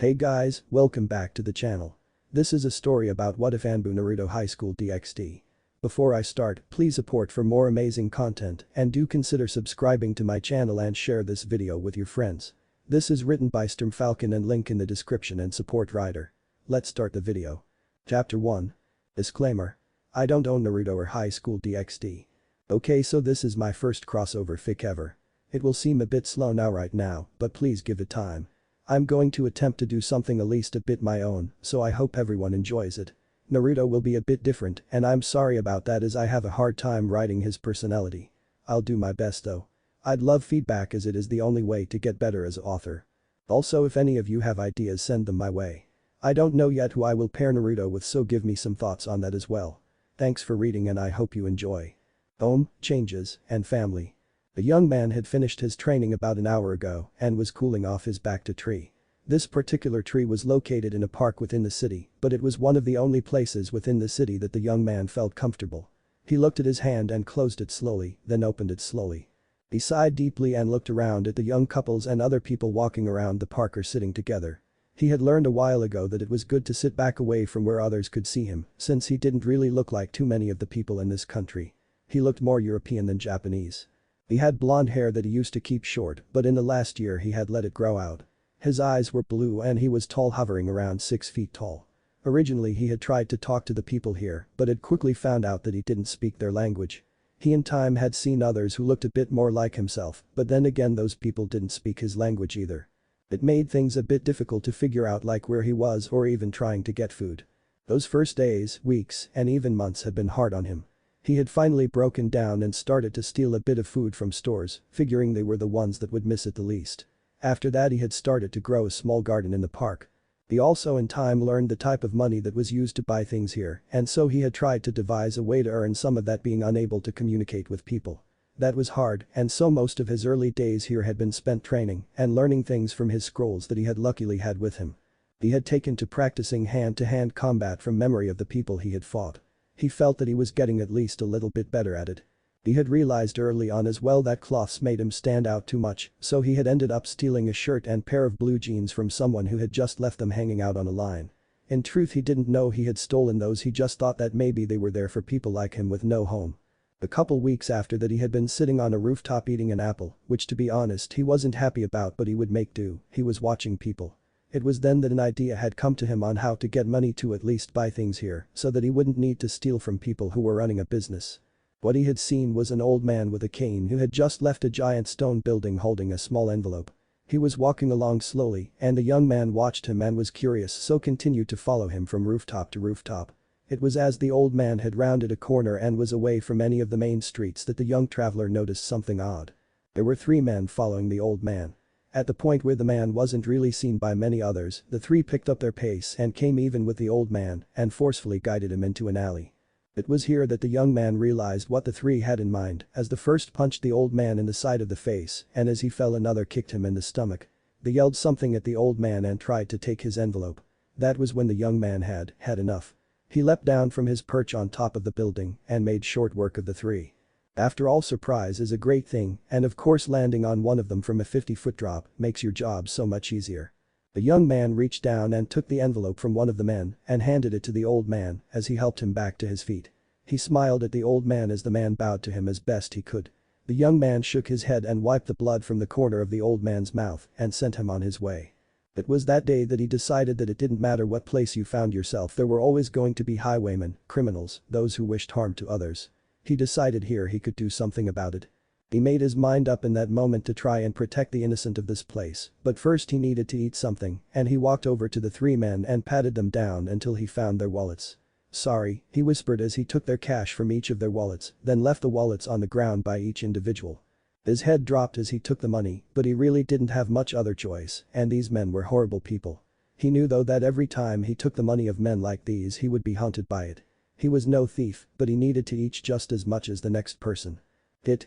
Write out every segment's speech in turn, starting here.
Hey guys, welcome back to the channel. This is a story about what if ANBU Naruto Highschool DxD. Before I start, please support for more amazing content and do consider subscribing to my channel and share this video with your friends. This is written by Stormfalcon and link in the description and support writer. Let's start the video. Chapter 1. Disclaimer. I don't own Naruto or Highschool DxD. Okay, so this is my first crossover fic ever. It will seem a bit slow right now, but please give it time. I'm going to attempt to do something at least a bit my own, so I hope everyone enjoys it. Naruto will be a bit different and I'm sorry about that as I have a hard time writing his personality. I'll do my best though. I'd love feedback as it is the only way to get better as an author. Also, if any of you have ideas, send them my way. I don't know yet who I will pair Naruto with, so give me some thoughts on that as well. Thanks for reading and I hope you enjoy. Home, changes, and family. The young man had finished his training about an hour ago and was cooling off his back to tree. This particular tree was located in a park within the city, but it was one of the only places within the city that the young man felt comfortable. He looked at his hand and closed it slowly, then opened it slowly. He sighed deeply and looked around at the young couples and other people walking around the park or sitting together. He had learned a while ago that it was good to sit back away from where others could see him, since he didn't really look like too many of the people in this country. He looked more European than Japanese. He had blonde hair that he used to keep short, but in the last year he had let it grow out. His eyes were blue and he was tall, hovering around 6 feet tall. Originally he had tried to talk to the people here, but had quickly found out that he didn't speak their language. He in time had seen others who looked a bit more like himself, but then again those people didn't speak his language either. It made things a bit difficult to figure out like where he was or even trying to get food. Those first days, weeks, and even months had been hard on him. He had finally broken down and started to steal a bit of food from stores, figuring they were the ones that would miss it the least. After that he had started to grow a small garden in the park. He also in time learned the type of money that was used to buy things here, and so he had tried to devise a way to earn some of that, being unable to communicate with people. That was hard, and so most of his early days here had been spent training and learning things from his scrolls that he had luckily had with him. He had taken to practicing hand-to-hand combat from memory of the people he had fought. He felt that he was getting at least a little bit better at it. He had realized early on as well that cloths made him stand out too much, so he had ended up stealing a shirt and pair of blue jeans from someone who had just left them hanging out on a line. In truth, he didn't know he had stolen those, he just thought that maybe they were there for people like him with no home. A couple weeks after that he had been sitting on a rooftop eating an apple, which to be honest he wasn't happy about, but he would make do. He was watching people. It was then that an idea had come to him on how to get money to at least buy things here so that he wouldn't need to steal from people who were running a business. What he had seen was an old man with a cane who had just left a giant stone building holding a small envelope. He was walking along slowly and the young man watched him and was curious, so continued to follow him from rooftop to rooftop. It was as the old man had rounded a corner and was away from any of the main streets that the young traveler noticed something odd. There were 3 men following the old man. At the point where the man wasn't really seen by many others, the 3 picked up their pace and came even with the old man and forcefully guided him into an alley. It was here that the young man realized what the 3 had in mind, as the first punched the old man in the side of the face and as he fell another kicked him in the stomach. They yelled something at the old man and tried to take his envelope. That was when the young man had enough. He leapt down from his perch on top of the building and made short work of the 3. After all, surprise is a great thing, and of course landing on one of them from a 50-foot drop makes your job so much easier. The young man reached down and took the envelope from one of the men and handed it to the old man as he helped him back to his feet. He smiled at the old man as the man bowed to him as best he could. The young man shook his head and wiped the blood from the corner of the old man's mouth and sent him on his way. It was that day that he decided that it didn't matter what place you found yourself, there were always going to be highwaymen, criminals, those who wished harm to others. He decided here he could do something about it. He made his mind up in that moment to try and protect the innocent of this place, but first he needed to eat something and he walked over to the 3 men and patted them down until he found their wallets. Sorry, he whispered as he took their cash from each of their wallets, then left the wallets on the ground by each individual. His head dropped as he took the money, but he really didn't have much other choice, and these men were horrible people. He knew though that every time he took the money of men like these he would be haunted by it. He was no thief, but he needed to eat just as much as the next person.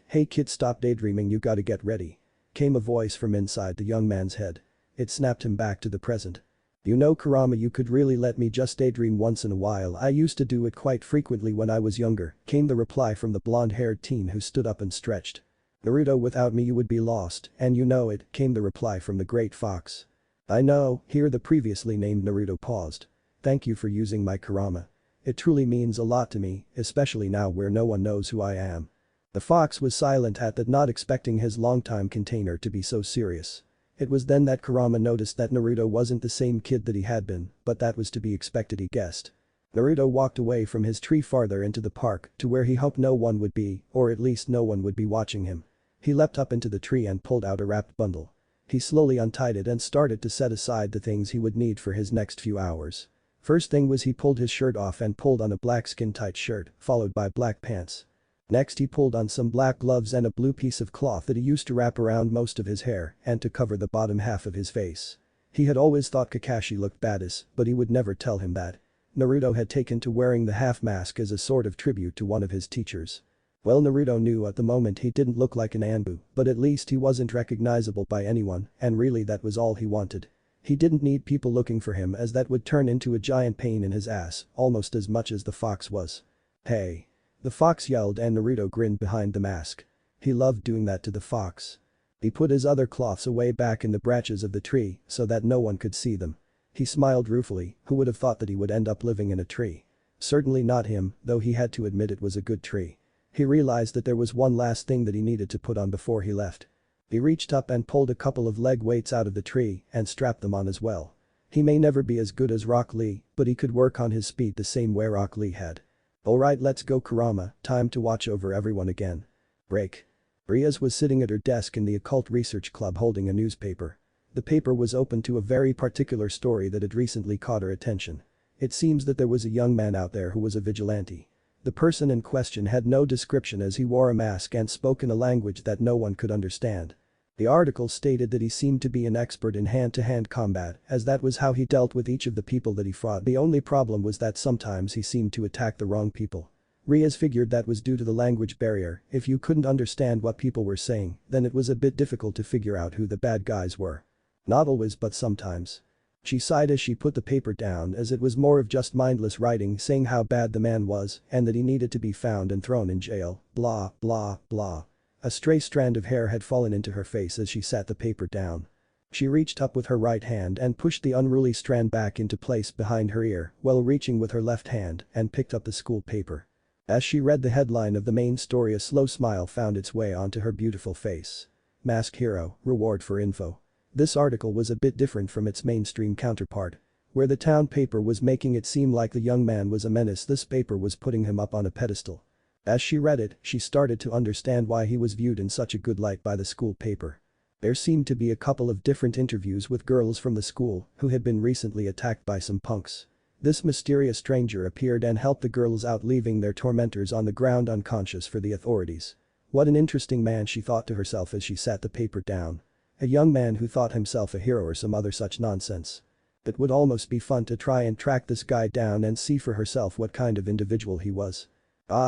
Hey kid, stop daydreaming, you gotta get ready. Came a voice from inside the young man's head. It snapped him back to the present. You know Kurama, you could really let me just daydream once in a while, I used to do it quite frequently when I was younger, came the reply from the blonde-haired teen who stood up and stretched. Naruto, without me you would be lost, and you know it, came the reply from the great fox. I know, here the previously named Naruto paused. Thank you for using my Kurama. It truly means a lot to me, especially now where no one knows who I am. The fox was silent at that, not expecting his longtime container to be so serious. It was then that Kurama noticed that Naruto wasn't the same kid that he had been, but that was to be expected, he guessed. Naruto walked away from his tree farther into the park to where he hoped no one would be, or at least no one would be watching him. He leapt up into the tree and pulled out a wrapped bundle. He slowly untied it and started to set aside the things he would need for his next few hours. First thing was he pulled his shirt off and pulled on a black skin-tight shirt, followed by black pants. Next he pulled on some black gloves and a blue piece of cloth that he used to wrap around most of his hair and to cover the bottom half of his face. He had always thought Kakashi looked badass, but he would never tell him that. Naruto had taken to wearing the half mask as a sort of tribute to one of his teachers. Well, Naruto knew at the moment he didn't look like an ANBU, but at least he wasn't recognizable by anyone, and really that was all he wanted. He didn't need people looking for him, as that would turn into a giant pain in his ass, almost as much as the fox was. Hey. The fox yelled and Naruto grinned behind the mask. He loved doing that to the fox. He put his other cloths away back in the branches of the tree so that no one could see them. He smiled ruefully, who would have thought that he would end up living in a tree? Certainly not him, though he had to admit it was a good tree. He realized that there was one last thing that he needed to put on before he left. He reached up and pulled a couple of leg weights out of the tree and strapped them on as well. He may never be as good as Rock Lee, but he could work on his speed the same way Rock Lee had. Alright, let's go Kurama, time to watch over everyone again. Break. Riaz was sitting at her desk in the occult research club holding a newspaper. The paper was open to a very particular story that had recently caught her attention. It seems that there was a young man out there who was a vigilante. The person in question had no description as he wore a mask and spoke in a language that no one could understand. The article stated that he seemed to be an expert in hand-to-hand combat, as that was how he dealt with each of the people that he fought. The only problem was that sometimes he seemed to attack the wrong people. Riaz figured that was due to the language barrier. If you couldn't understand what people were saying, then it was a bit difficult to figure out who the bad guys were. Not always, but sometimes. She sighed as she put the paper down, as it was more of just mindless writing saying how bad the man was and that he needed to be found and thrown in jail, blah blah blah. A stray strand of hair had fallen into her face as she sat the paper down. She reached up with her right hand and pushed the unruly strand back into place behind her ear while reaching with her left hand and picked up the school paper. As she read the headline of the main story, a slow smile found its way onto her beautiful face. Mask Hero, Reward for Info. This article was a bit different from its mainstream counterpart. Where the town paper was making it seem like the young man was a menace, this paper was putting him up on a pedestal. As she read it, she started to understand why he was viewed in such a good light by the school paper. There seemed to be a couple of different interviews with girls from the school who had been recently attacked by some punks. This mysterious stranger appeared and helped the girls out, leaving their tormentors on the ground unconscious for the authorities. What an interesting man, she thought to herself as she sat the paper down. A young man who thought himself a hero or some other such nonsense. It would almost be fun to try and track this guy down and see for herself what kind of individual he was.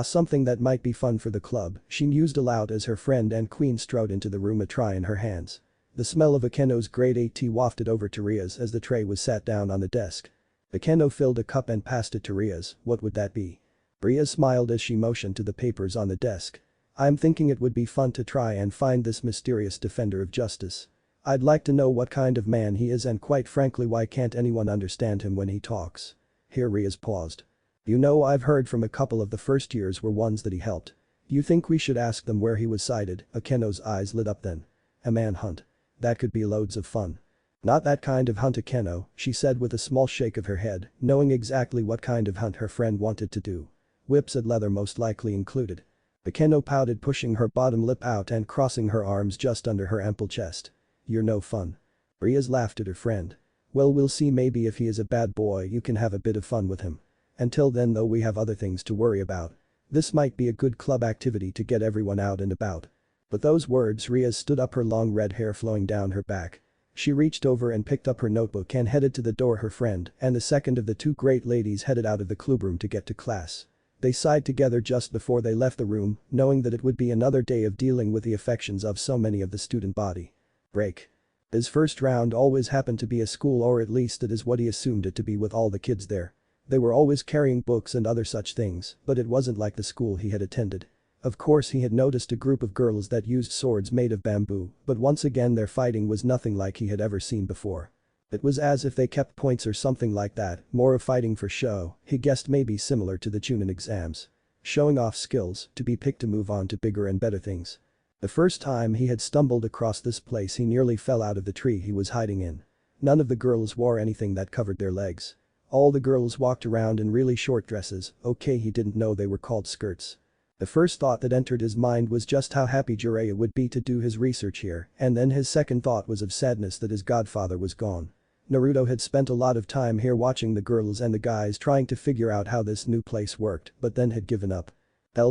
Something that might be fun for the club, she mused aloud as her friend and Queen strode into the room, a tray in her hands. The smell of Akeno's grade A tea wafted over to Riaz as the tray was sat down on the desk. Akeno filled a cup and passed it to Riaz. What would that be? Riaz smiled as she motioned to the papers on the desk. I'm thinking it would be fun to try and find this mysterious defender of justice. I'd like to know what kind of man he is, and quite frankly, why can't anyone understand him when he talks? Here Riaz paused. You know, I've heard from a couple of the first years were ones that he helped. You think we should ask them where he was sighted? Akeno's eyes lit up then. A manhunt. That could be loads of fun. Not that kind of hunt, Akeno, she said with a small shake of her head, knowing exactly what kind of hunt her friend wanted to do. Whips and leather most likely included. Akeno pouted, pushing her bottom lip out and crossing her arms just under her ample chest. You're no fun. Riaz laughed at her friend. Well, we'll see, maybe if he is a bad boy you can have a bit of fun with him. Until then though, we have other things to worry about. This might be a good club activity to get everyone out and about. With those words, Riaz stood up, her long red hair flowing down her back. She reached over and picked up her notebook and headed to the door. Her friend and the second of the two great ladies headed out of the clubroom to get to class. They sighed together just before they left the room, knowing that it would be another day of dealing with the affections of so many of the student body. Break. His first round always happened to be a school, or at least it is what he assumed it to be, with all the kids there. They were always carrying books and other such things, but it wasn't like the school he had attended. Of course, he had noticed a group of girls that used swords made of bamboo, but once again their fighting was nothing like he had ever seen before. It was as if they kept points or something like that, more of fighting for show, he guessed maybe similar to the Chunin exams. Showing off skills, to be picked to move on to bigger and better things. The first time he had stumbled across this place he nearly fell out of the tree he was hiding in. None of the girls wore anything that covered their legs. All the girls walked around in really short dresses, okay he didn't know they were called skirts. The first thought that entered his mind was just how happy Jiraiya would be to do his research here, and then his second thought was of sadness that his godfather was gone. Naruto had spent a lot of time here watching the girls and the guys trying to figure out how this new place worked, but then had given up.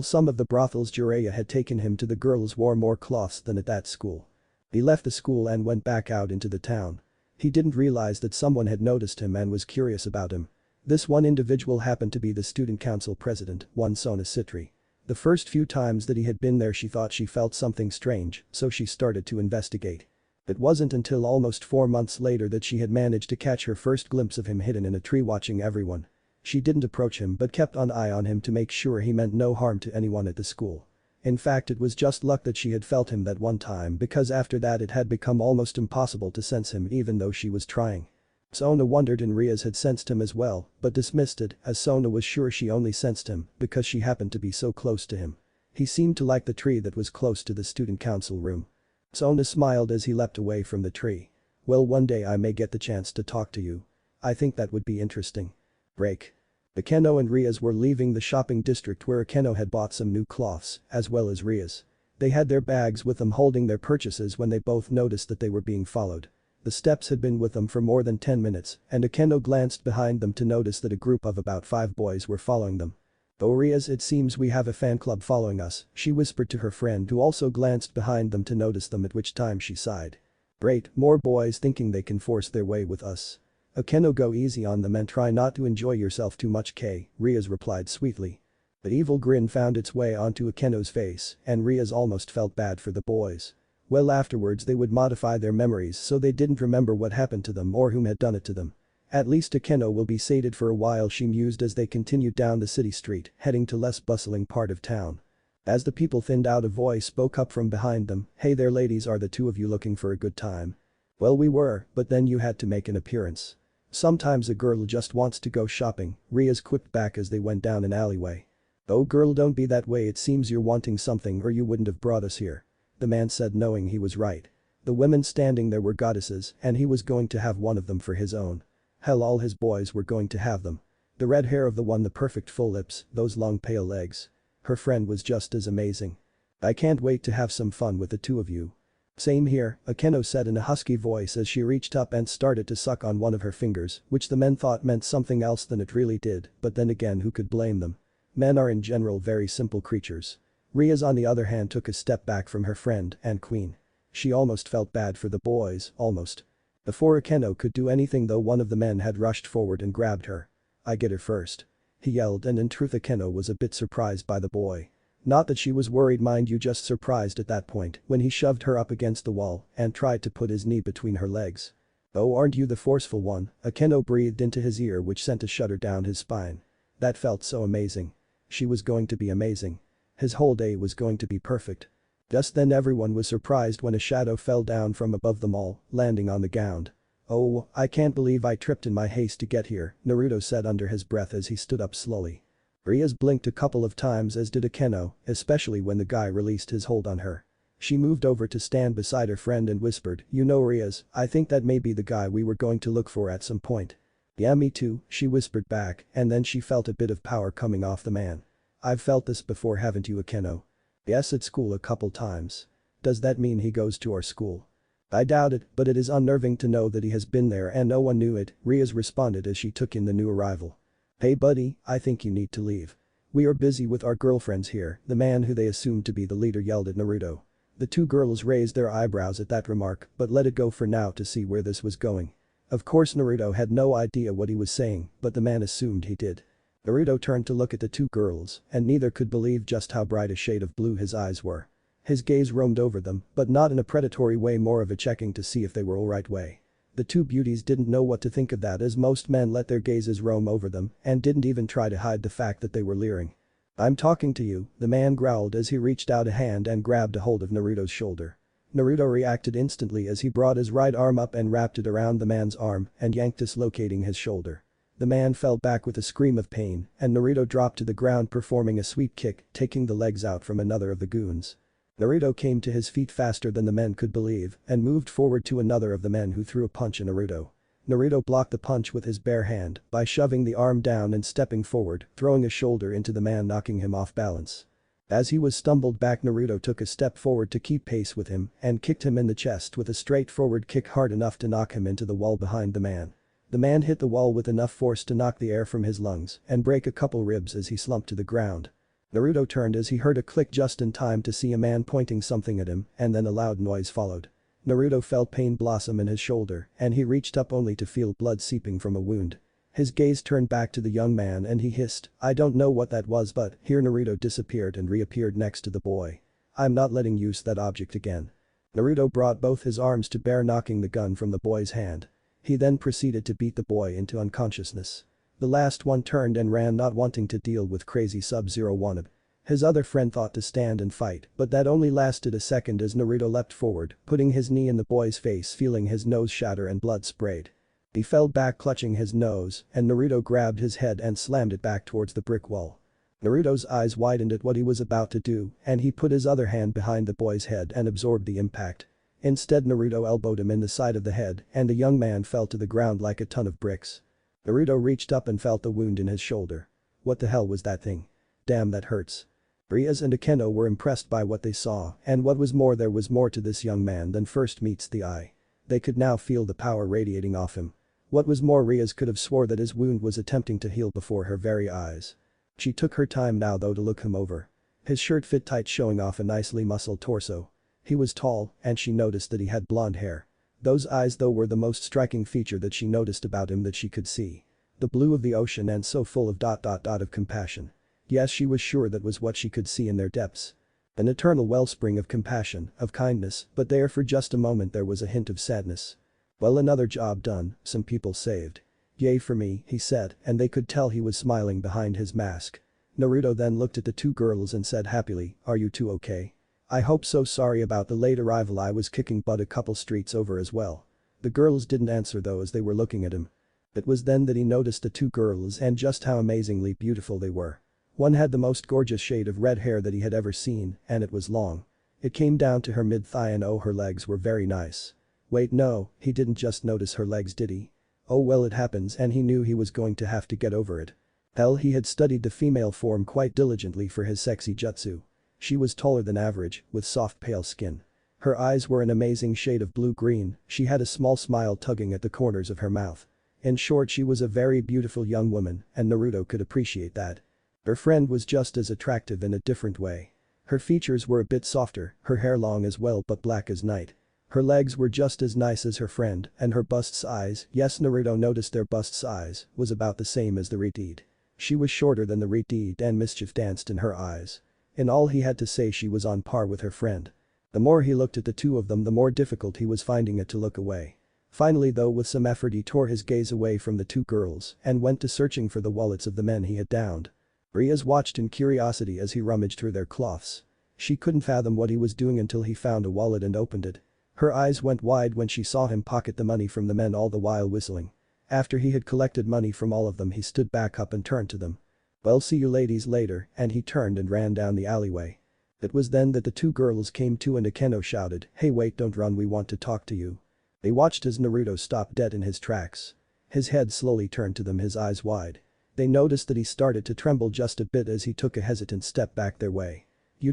Some of the brothels Jiraiya had taken him to the girls wore more cloths than at that school. He left the school and went back out into the town. He didn't realize that someone had noticed him and was curious about him. This one individual happened to be the student council president, one Sona Citri. The first few times that he had been there she thought she felt something strange, so she started to investigate. It wasn't until almost 4 months later that she had managed to catch her first glimpse of him hidden in a tree watching everyone. She didn't approach him but kept an eye on him to make sure he meant no harm to anyone at the school. In fact it was just luck that she had felt him that one time because after that it had become almost impossible to sense him even though she was trying. Sona wondered and Riaz had sensed him as well, but dismissed it as Sona was sure she only sensed him because she happened to be so close to him. He seemed to like the tree that was close to the student council room. Sona smiled as he leapt away from the tree. Well one day I may get the chance to talk to you. I think that would be interesting. Break. Akeno and Riaz were leaving the shopping district where Akeno had bought some new cloths, as well as Riaz. They had their bags with them holding their purchases when they both noticed that they were being followed. The steps had been with them for more than 10 minutes, and Akeno glanced behind them to notice that a group of about 5 boys were following them. "Oh Riaz, it seems we have a fan club following us," she whispered to her friend who also glanced behind them to notice them at which time she sighed. "Great, more boys thinking they can force their way with us. Akeno, go easy on them and try not to enjoy yourself too much, K," Riaz replied sweetly. The evil grin found its way onto Akeno's face and Riaz almost felt bad for the boys. Well, afterwards they would modify their memories so they didn't remember what happened to them or whom had done it to them. At least Akeno will be sated for a while, she mused as they continued down the city street, heading to less bustling part of town. As the people thinned out a voice spoke up from behind them, "Hey there ladies, are the two of you looking for a good time?" "Well we were, but then you had to make an appearance." "Sometimes a girl just wants to go shopping," Riaz quipped back as they went down an alleyway. "Oh girl, don't be that way, it seems you're wanting something or you wouldn't have brought us here," the man said knowing he was right. The women standing there were goddesses and he was going to have one of them for his own. Hell, all his boys were going to have them. The red hair of the one, the perfect full lips, those long pale legs. Her friend was just as amazing. "I can't wait to have some fun with the two of you." "Same here," Akeno said in a husky voice as she reached up and started to suck on one of her fingers, which the men thought meant something else than it really did, but then again who could blame them? Men are in general very simple creatures. Riaz on the other hand took a step back from her friend and queen. She almost felt bad for the boys, almost. Before Akeno could do anything though, one of the men had rushed forward and grabbed her. "I get her first," he yelled, and in truth Akeno was a bit surprised by the boy. Not that she was worried, mind you, just surprised at that point when he shoved her up against the wall and tried to put his knee between her legs. "Oh, aren't you the forceful one?" Akeno breathed into his ear, which sent a shudder down his spine. That felt so amazing. She was going to be amazing. His whole day was going to be perfect. Just then everyone was surprised when a shadow fell down from above them all, landing on the ground. "Oh, I can't believe I tripped in my haste to get here," Naruto said under his breath as he stood up slowly. Riaz blinked a couple of times, as did Akeno, especially when the guy released his hold on her. She moved over to stand beside her friend and whispered, "You know Riaz, I think that may be the guy we were going to look for at some point." "Yeah, me too," she whispered back, and then she felt a bit of power coming off the man. "I've felt this before, haven't you, Akeno?" "Yes, at school a couple times." "Does that mean he goes to our school?" "I doubt it, but it is unnerving to know that he has been there and no one knew it," Riaz responded as she took in the new arrival. "Hey buddy, I think you need to leave. We are busy with our girlfriends here," the man who they assumed to be the leader yelled at Naruto. The two girls raised their eyebrows at that remark but let it go for now to see where this was going. Of course Naruto had no idea what he was saying, but the man assumed he did. Naruto turned to look at the two girls and neither could believe just how bright a shade of blue his eyes were. His gaze roamed over them, but not in a predatory way, more of a checking to see if they were alright way. The two beauties didn't know what to think of that, as most men let their gazes roam over them and didn't even try to hide the fact that they were leering. "I'm talking to you," the man growled as he reached out a hand and grabbed a hold of Naruto's shoulder. Naruto reacted instantly as he brought his right arm up and wrapped it around the man's arm and yanked, dislocating his shoulder. The man fell back with a scream of pain and Naruto dropped to the ground, performing a sweep kick, taking the legs out from another of the goons. Naruto came to his feet faster than the men could believe and moved forward to another of the men, who threw a punch at Naruto. Naruto blocked the punch with his bare hand by shoving the arm down and stepping forward, throwing a shoulder into the man, knocking him off balance. As he was stumbled back, Naruto took a step forward to keep pace with him and kicked him in the chest with a straightforward kick, hard enough to knock him into the wall behind the man. The man hit the wall with enough force to knock the air from his lungs and break a couple ribs as he slumped to the ground. Naruto turned as he heard a click just in time to see a man pointing something at him, and then a loud noise followed. Naruto felt pain blossom in his shoulder and he reached up only to feel blood seeping from a wound. His gaze turned back to the young man and he hissed, "I don't know what that was, but..." Here Naruto disappeared and reappeared next to the boy. "I'm not letting you use that object again." Naruto brought both his arms to bear, knocking the gun from the boy's hand. He then proceeded to beat the boy into unconsciousness. The last one turned and ran, not wanting to deal with crazy Sub-Zero wannabe. His other friend thought to stand and fight, but that only lasted a second as Naruto leapt forward, putting his knee in the boy's face, feeling his nose shatter and blood sprayed. He fell back clutching his nose and Naruto grabbed his head and slammed it back towards the brick wall. Naruto's eyes widened at what he was about to do and he put his other hand behind the boy's head and absorbed the impact. Instead, Naruto elbowed him in the side of the head and the young man fell to the ground like a ton of bricks. Naruto reached up and felt the wound in his shoulder. What the hell was that thing? Damn, that hurts. Rias and Akeno were impressed by what they saw, and what was more, there was more to this young man than first meets the eye. They could now feel the power radiating off him. What was more, Rias could have swore that his wound was attempting to heal before her very eyes. She took her time now though to look him over. His shirt fit tight, showing off a nicely muscled torso. He was tall and she noticed that he had blonde hair. Those eyes though were the most striking feature that she noticed about him that she could see. The blue of the ocean, and so full of ... of compassion. Yes, she was sure that was what she could see in their depths. An eternal wellspring of compassion, of kindness, but there for just a moment there was a hint of sadness. Well, another job done, some people saved. Yay for me, he said, and they could tell he was smiling behind his mask. Naruto then looked at the two girls and said happily, "Are you two okay? I hope so. Sorry about the late arrival, I was kicking butt a couple streets over as well." The girls didn't answer though as they were looking at him. It was then that he noticed the two girls and just how amazingly beautiful they were. One had the most gorgeous shade of red hair that he had ever seen, and it was long. It came down to her mid-thigh and oh, her legs were very nice. Wait, no, he didn't just notice her legs, did he? Oh well, it happens, and he knew he was going to have to get over it. Hell, he had studied the female form quite diligently for his sexy jutsu. She was taller than average, with soft pale skin. Her eyes were an amazing shade of blue-green, she had a small smile tugging at the corners of her mouth. In short, she was a very beautiful young woman, and Naruto could appreciate that. Her friend was just as attractive in a different way. Her features were a bit softer, her hair long as well but black as night. Her legs were just as nice as her friend, and her bust size, yes, Naruto noticed their bust size, was about the same as the retard. She was shorter than the retard and mischief danced in her eyes. In all, he had to say she was on par with her friend. The more he looked at the two of them, the more difficult he was finding it to look away. Finally though, with some effort, he tore his gaze away from the two girls and went to searching for the wallets of the men he had downed. Rias watched in curiosity as he rummaged through their cloths. She couldn't fathom what he was doing until he found a wallet and opened it. Her eyes went wide when she saw him pocket the money from the men, all the while whistling. After he had collected money from all of them, he stood back up and turned to them. "Well, see you ladies later," and he turned and ran down the alleyway. It was then that the two girls came to and Akeno shouted, "Hey, wait, don't run, we want to talk to you." They watched as Naruto stopped dead in his tracks. His head slowly turned to them, his eyes wide. They noticed that he started to tremble just a bit as he took a hesitant step back their way. "You ...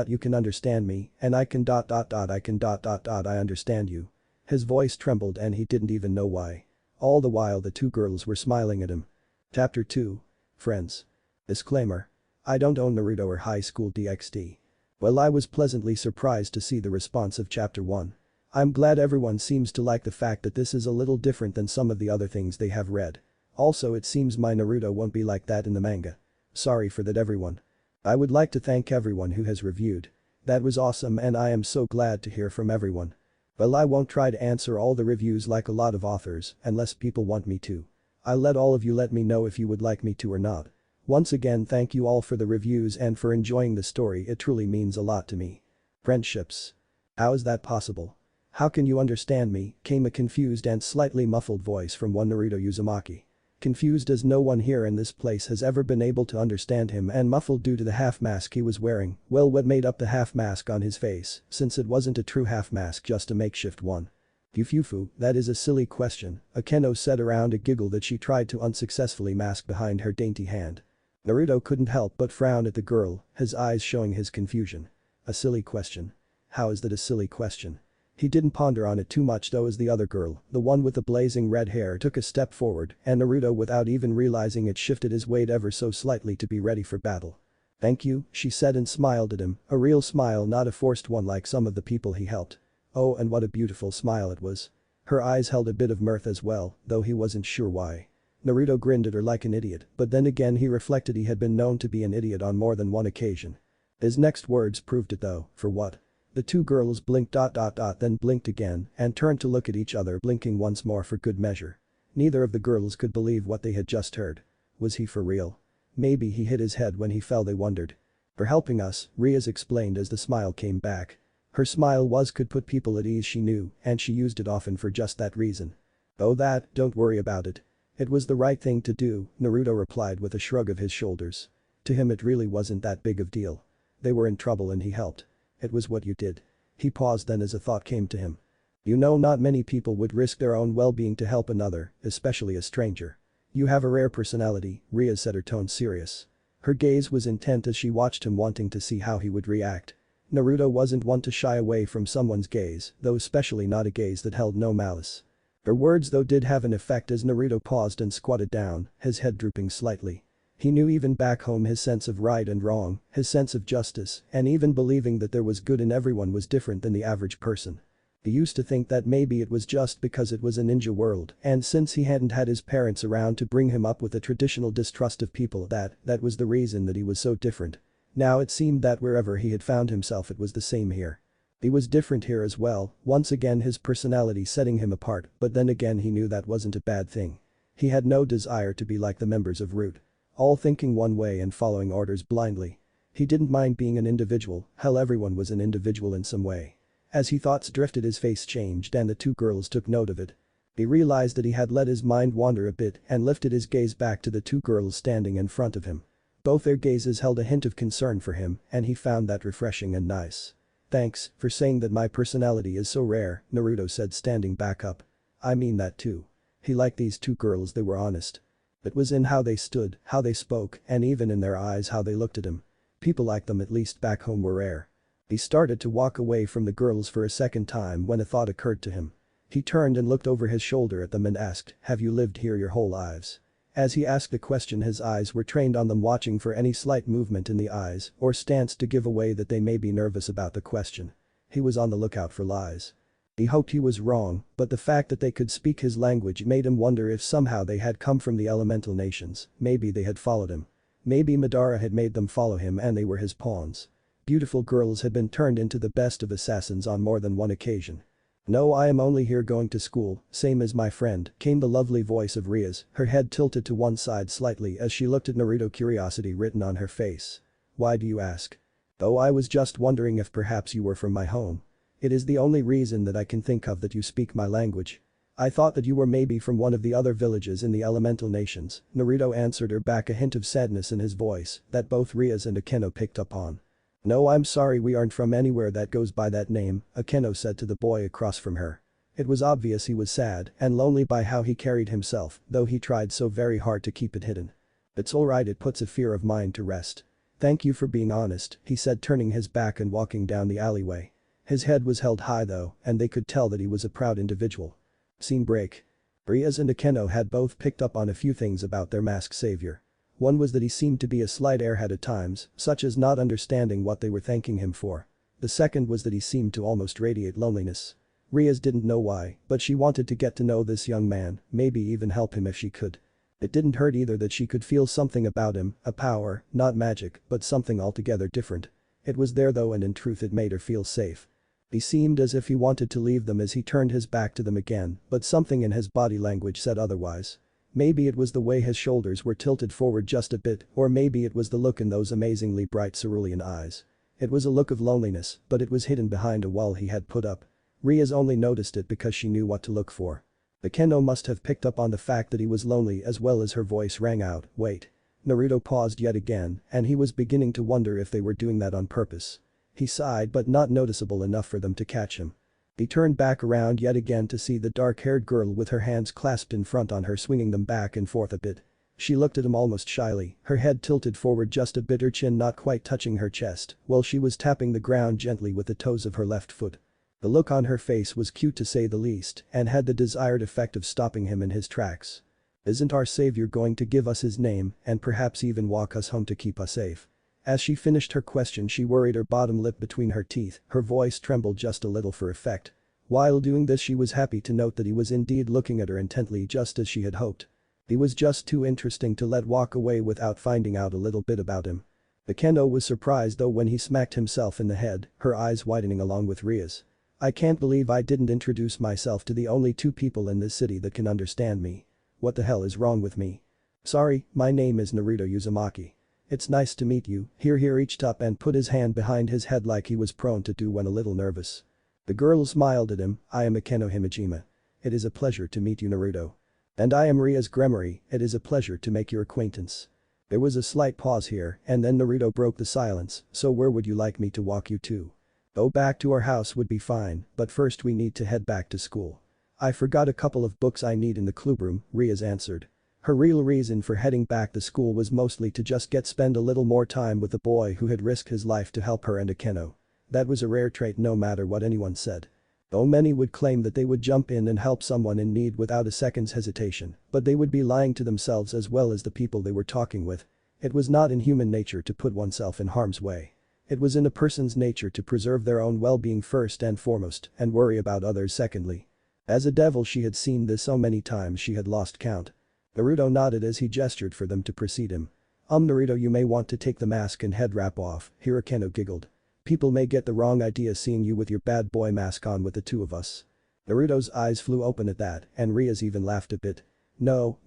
you can understand me, and I can ... I can ... I understand you." His voice trembled and he didn't even know why. All the while the two girls were smiling at him. Chapter 2. Friends. Disclaimer. I don't own Naruto or High School DxD. Well, I was pleasantly surprised to see the response of Chapter 1. I'm glad everyone seems to like the fact that this is a little different than some of the other things they have read. Also, it seems my Naruto won't be like that in the manga. Sorry for that, everyone. I would like to thank everyone who has reviewed. That was awesome and I am so glad to hear from everyone. Well, I won't try to answer all the reviews like a lot of authors unless people want me to. I'll let all of you let me know if you would like me to or not. Once again, thank you all for the reviews and for enjoying the story, it truly means a lot to me. Friendships. How is that possible? How can you understand me? Came a confused and slightly muffled voice from one Naruto Uzumaki. Confused as no one here in this place has ever been able to understand him and muffled due to the half mask he was wearing. Well, what made up the half mask on his face, since it wasn't a true half mask, just a makeshift one? Yufufu, that is a silly question, Akeno said around a giggle that she tried to unsuccessfully mask behind her dainty hand. Naruto couldn't help but frown at the girl, his eyes showing his confusion. A silly question. How is that a silly question? He didn't ponder on it too much though as the other girl, the one with the blazing red hair, took a step forward and Naruto without even realizing it shifted his weight ever so slightly to be ready for battle. Thank you, she said and smiled at him, a real smile, not a forced one like some of the people he helped. Oh, and what a beautiful smile it was. Her eyes held a bit of mirth as well, though he wasn't sure why. Naruto grinned at her like an idiot, but then again he reflected he had been known to be an idiot on more than one occasion. His next words proved it though, for what? The two girls blinked then blinked again and turned to look at each other, blinking once more for good measure. Neither of the girls could believe what they had just heard. Was he for real? Maybe he hit his head when he fell, they wondered. For helping us, Riaz explained as the smile came back. Her smile could put people at ease, she knew, and she used it often for just that reason. Oh, that, don't worry about it. It was the right thing to do, Naruto replied with a shrug of his shoulders. To him it really wasn't that big of deal. They were in trouble and he helped. It was what you did. He paused then as a thought came to him. You know, not many people would risk their own well-being to help another, especially a stranger. You have a rare personality, Riaz said, her tone serious. Her gaze was intent as she watched him, wanting to see how he would react. Naruto wasn't one to shy away from someone's gaze, though especially not a gaze that held no malice. Her words though did have an effect as Naruto paused and squatted down, his head drooping slightly. He knew even back home his sense of right and wrong, his sense of justice, and even believing that there was good in everyone was different than the average person. He used to think that maybe it was just because it was a ninja world, and since he hadn't had his parents around to bring him up with a traditional distrust of people, that was the reason that he was so different. Now it seemed that wherever he had found himself it was the same here. He was different here as well, once again his personality setting him apart, but then again he knew that wasn't a bad thing. He had no desire to be like the members of Root. All thinking one way and following orders blindly. He didn't mind being an individual, hell, everyone was an individual in some way. As his thoughts drifted his face changed and the two girls took note of it. He realized that he had let his mind wander a bit and lifted his gaze back to the two girls standing in front of him. Both their gazes held a hint of concern for him and he found that refreshing and nice. Thanks for saying that my personality is so rare, Naruto said, standing back up. I mean that too. He liked these two girls, they were honest. It was in how they stood, how they spoke, and even in their eyes how they looked at him. People like them, at least back home, were rare. He started to walk away from the girls for a second time when a thought occurred to him. He turned and looked over his shoulder at them and asked, have you lived here your whole lives? As he asked the question his eyes were trained on them, watching for any slight movement in the eyes or stance to give away that they may be nervous about the question. He was on the lookout for lies. He hoped he was wrong, but the fact that they could speak his language made him wonder if somehow they had come from the elemental nations, maybe they had followed him. Maybe Madara had made them follow him and they were his pawns. Beautiful girls had been turned into the best of assassins on more than one occasion. No, I am only here going to school, same as my friend, came the lovely voice of Riaz, her head tilted to one side slightly as she looked at Naruto, curiosity written on her face. Why do you ask? Oh, I was just wondering if perhaps you were from my home. It is the only reason that I can think of that you speak my language. I thought that you were maybe from one of the other villages in the elemental nations, Naruto answered her back, a hint of sadness in his voice that both Riaz and Akeno picked up on. No, I'm sorry, we aren't from anywhere that goes by that name, Akeno said to the boy across from her. It was obvious he was sad and lonely by how he carried himself, though he tried so very hard to keep it hidden. It's alright, it puts a fear of mine to rest. Thank you for being honest, he said, turning his back and walking down the alleyway. His head was held high though, and they could tell that he was a proud individual. Scene break. Riaz and Akeno had both picked up on a few things about their masked savior. One was that he seemed to be a slight airhead at times, such as not understanding what they were thanking him for. The second was that he seemed to almost radiate loneliness. Riaz didn't know why, but she wanted to get to know this young man, maybe even help him if she could. It didn't hurt either that she could feel something about him, a power, not magic, but something altogether different. It was there though, and in truth it made her feel safe. He seemed as if he wanted to leave them as he turned his back to them again, but something in his body language said otherwise. Maybe it was the way his shoulders were tilted forward just a bit, or maybe it was the look in those amazingly bright cerulean eyes. It was a look of loneliness, but it was hidden behind a wall he had put up. Riaz only noticed it because she knew what to look for. Akeno must have picked up on the fact that he was lonely as well as her voice rang out, "Wait." Naruto paused yet again, and he was beginning to wonder if they were doing that on purpose. He sighed but not noticeable enough for them to catch him. He turned back around yet again to see the dark-haired girl with her hands clasped in front on her swinging them back and forth a bit. She looked at him almost shyly, her head tilted forward just a bit, her chin not quite touching her chest, while she was tapping the ground gently with the toes of her left foot. The look on her face was cute to say the least and had the desired effect of stopping him in his tracks. Isn't our savior going to give us his name and perhaps even walk us home to keep us safe? As she finished her question she worried her bottom lip between her teeth, her voice trembled just a little for effect. While doing this she was happy to note that he was indeed looking at her intently just as she had hoped. He was just too interesting to let walk away without finding out a little bit about him. Akeno was surprised though when he smacked himself in the head, her eyes widening along with Ria's. I can't believe I didn't introduce myself to the only two people in this city that can understand me. What the hell is wrong with me? Sorry, my name is Naruto Uzumaki. It's nice to meet you. He reached up and put his hand behind his head like he was prone to do when a little nervous. The girl smiled at him, I am Akeno Himejima. It is a pleasure to meet you, Naruto. And I am Riaz Gremory, it is a pleasure to make your acquaintance. There was a slight pause here and then Naruto broke the silence, so where would you like me to walk you to? Oh, back to our house would be fine, but first we need to head back to school. I forgot a couple of books I need in the clubroom, Riaz answered. Her real reason for heading back to school was mostly to just spend a little more time with the boy who had risked his life to help her and Akeno. That was a rare trait no matter what anyone said. Though many would claim that they would jump in and help someone in need without a second's hesitation, but they would be lying to themselves as well as the people they were talking with. It was not in human nature to put oneself in harm's way. It was in a person's nature to preserve their own well-being first and foremost and worry about others secondly. As a devil she had seen this so many times she had lost count. Naruto nodded as he gestured for them to precede him. Naruto, you may want to take the mask and head wrap off, Hirakeno giggled. People may get the wrong idea seeing you with your bad boy mask on with the two of us. Naruto's eyes flew open at that and Riaz even laughed a bit. No,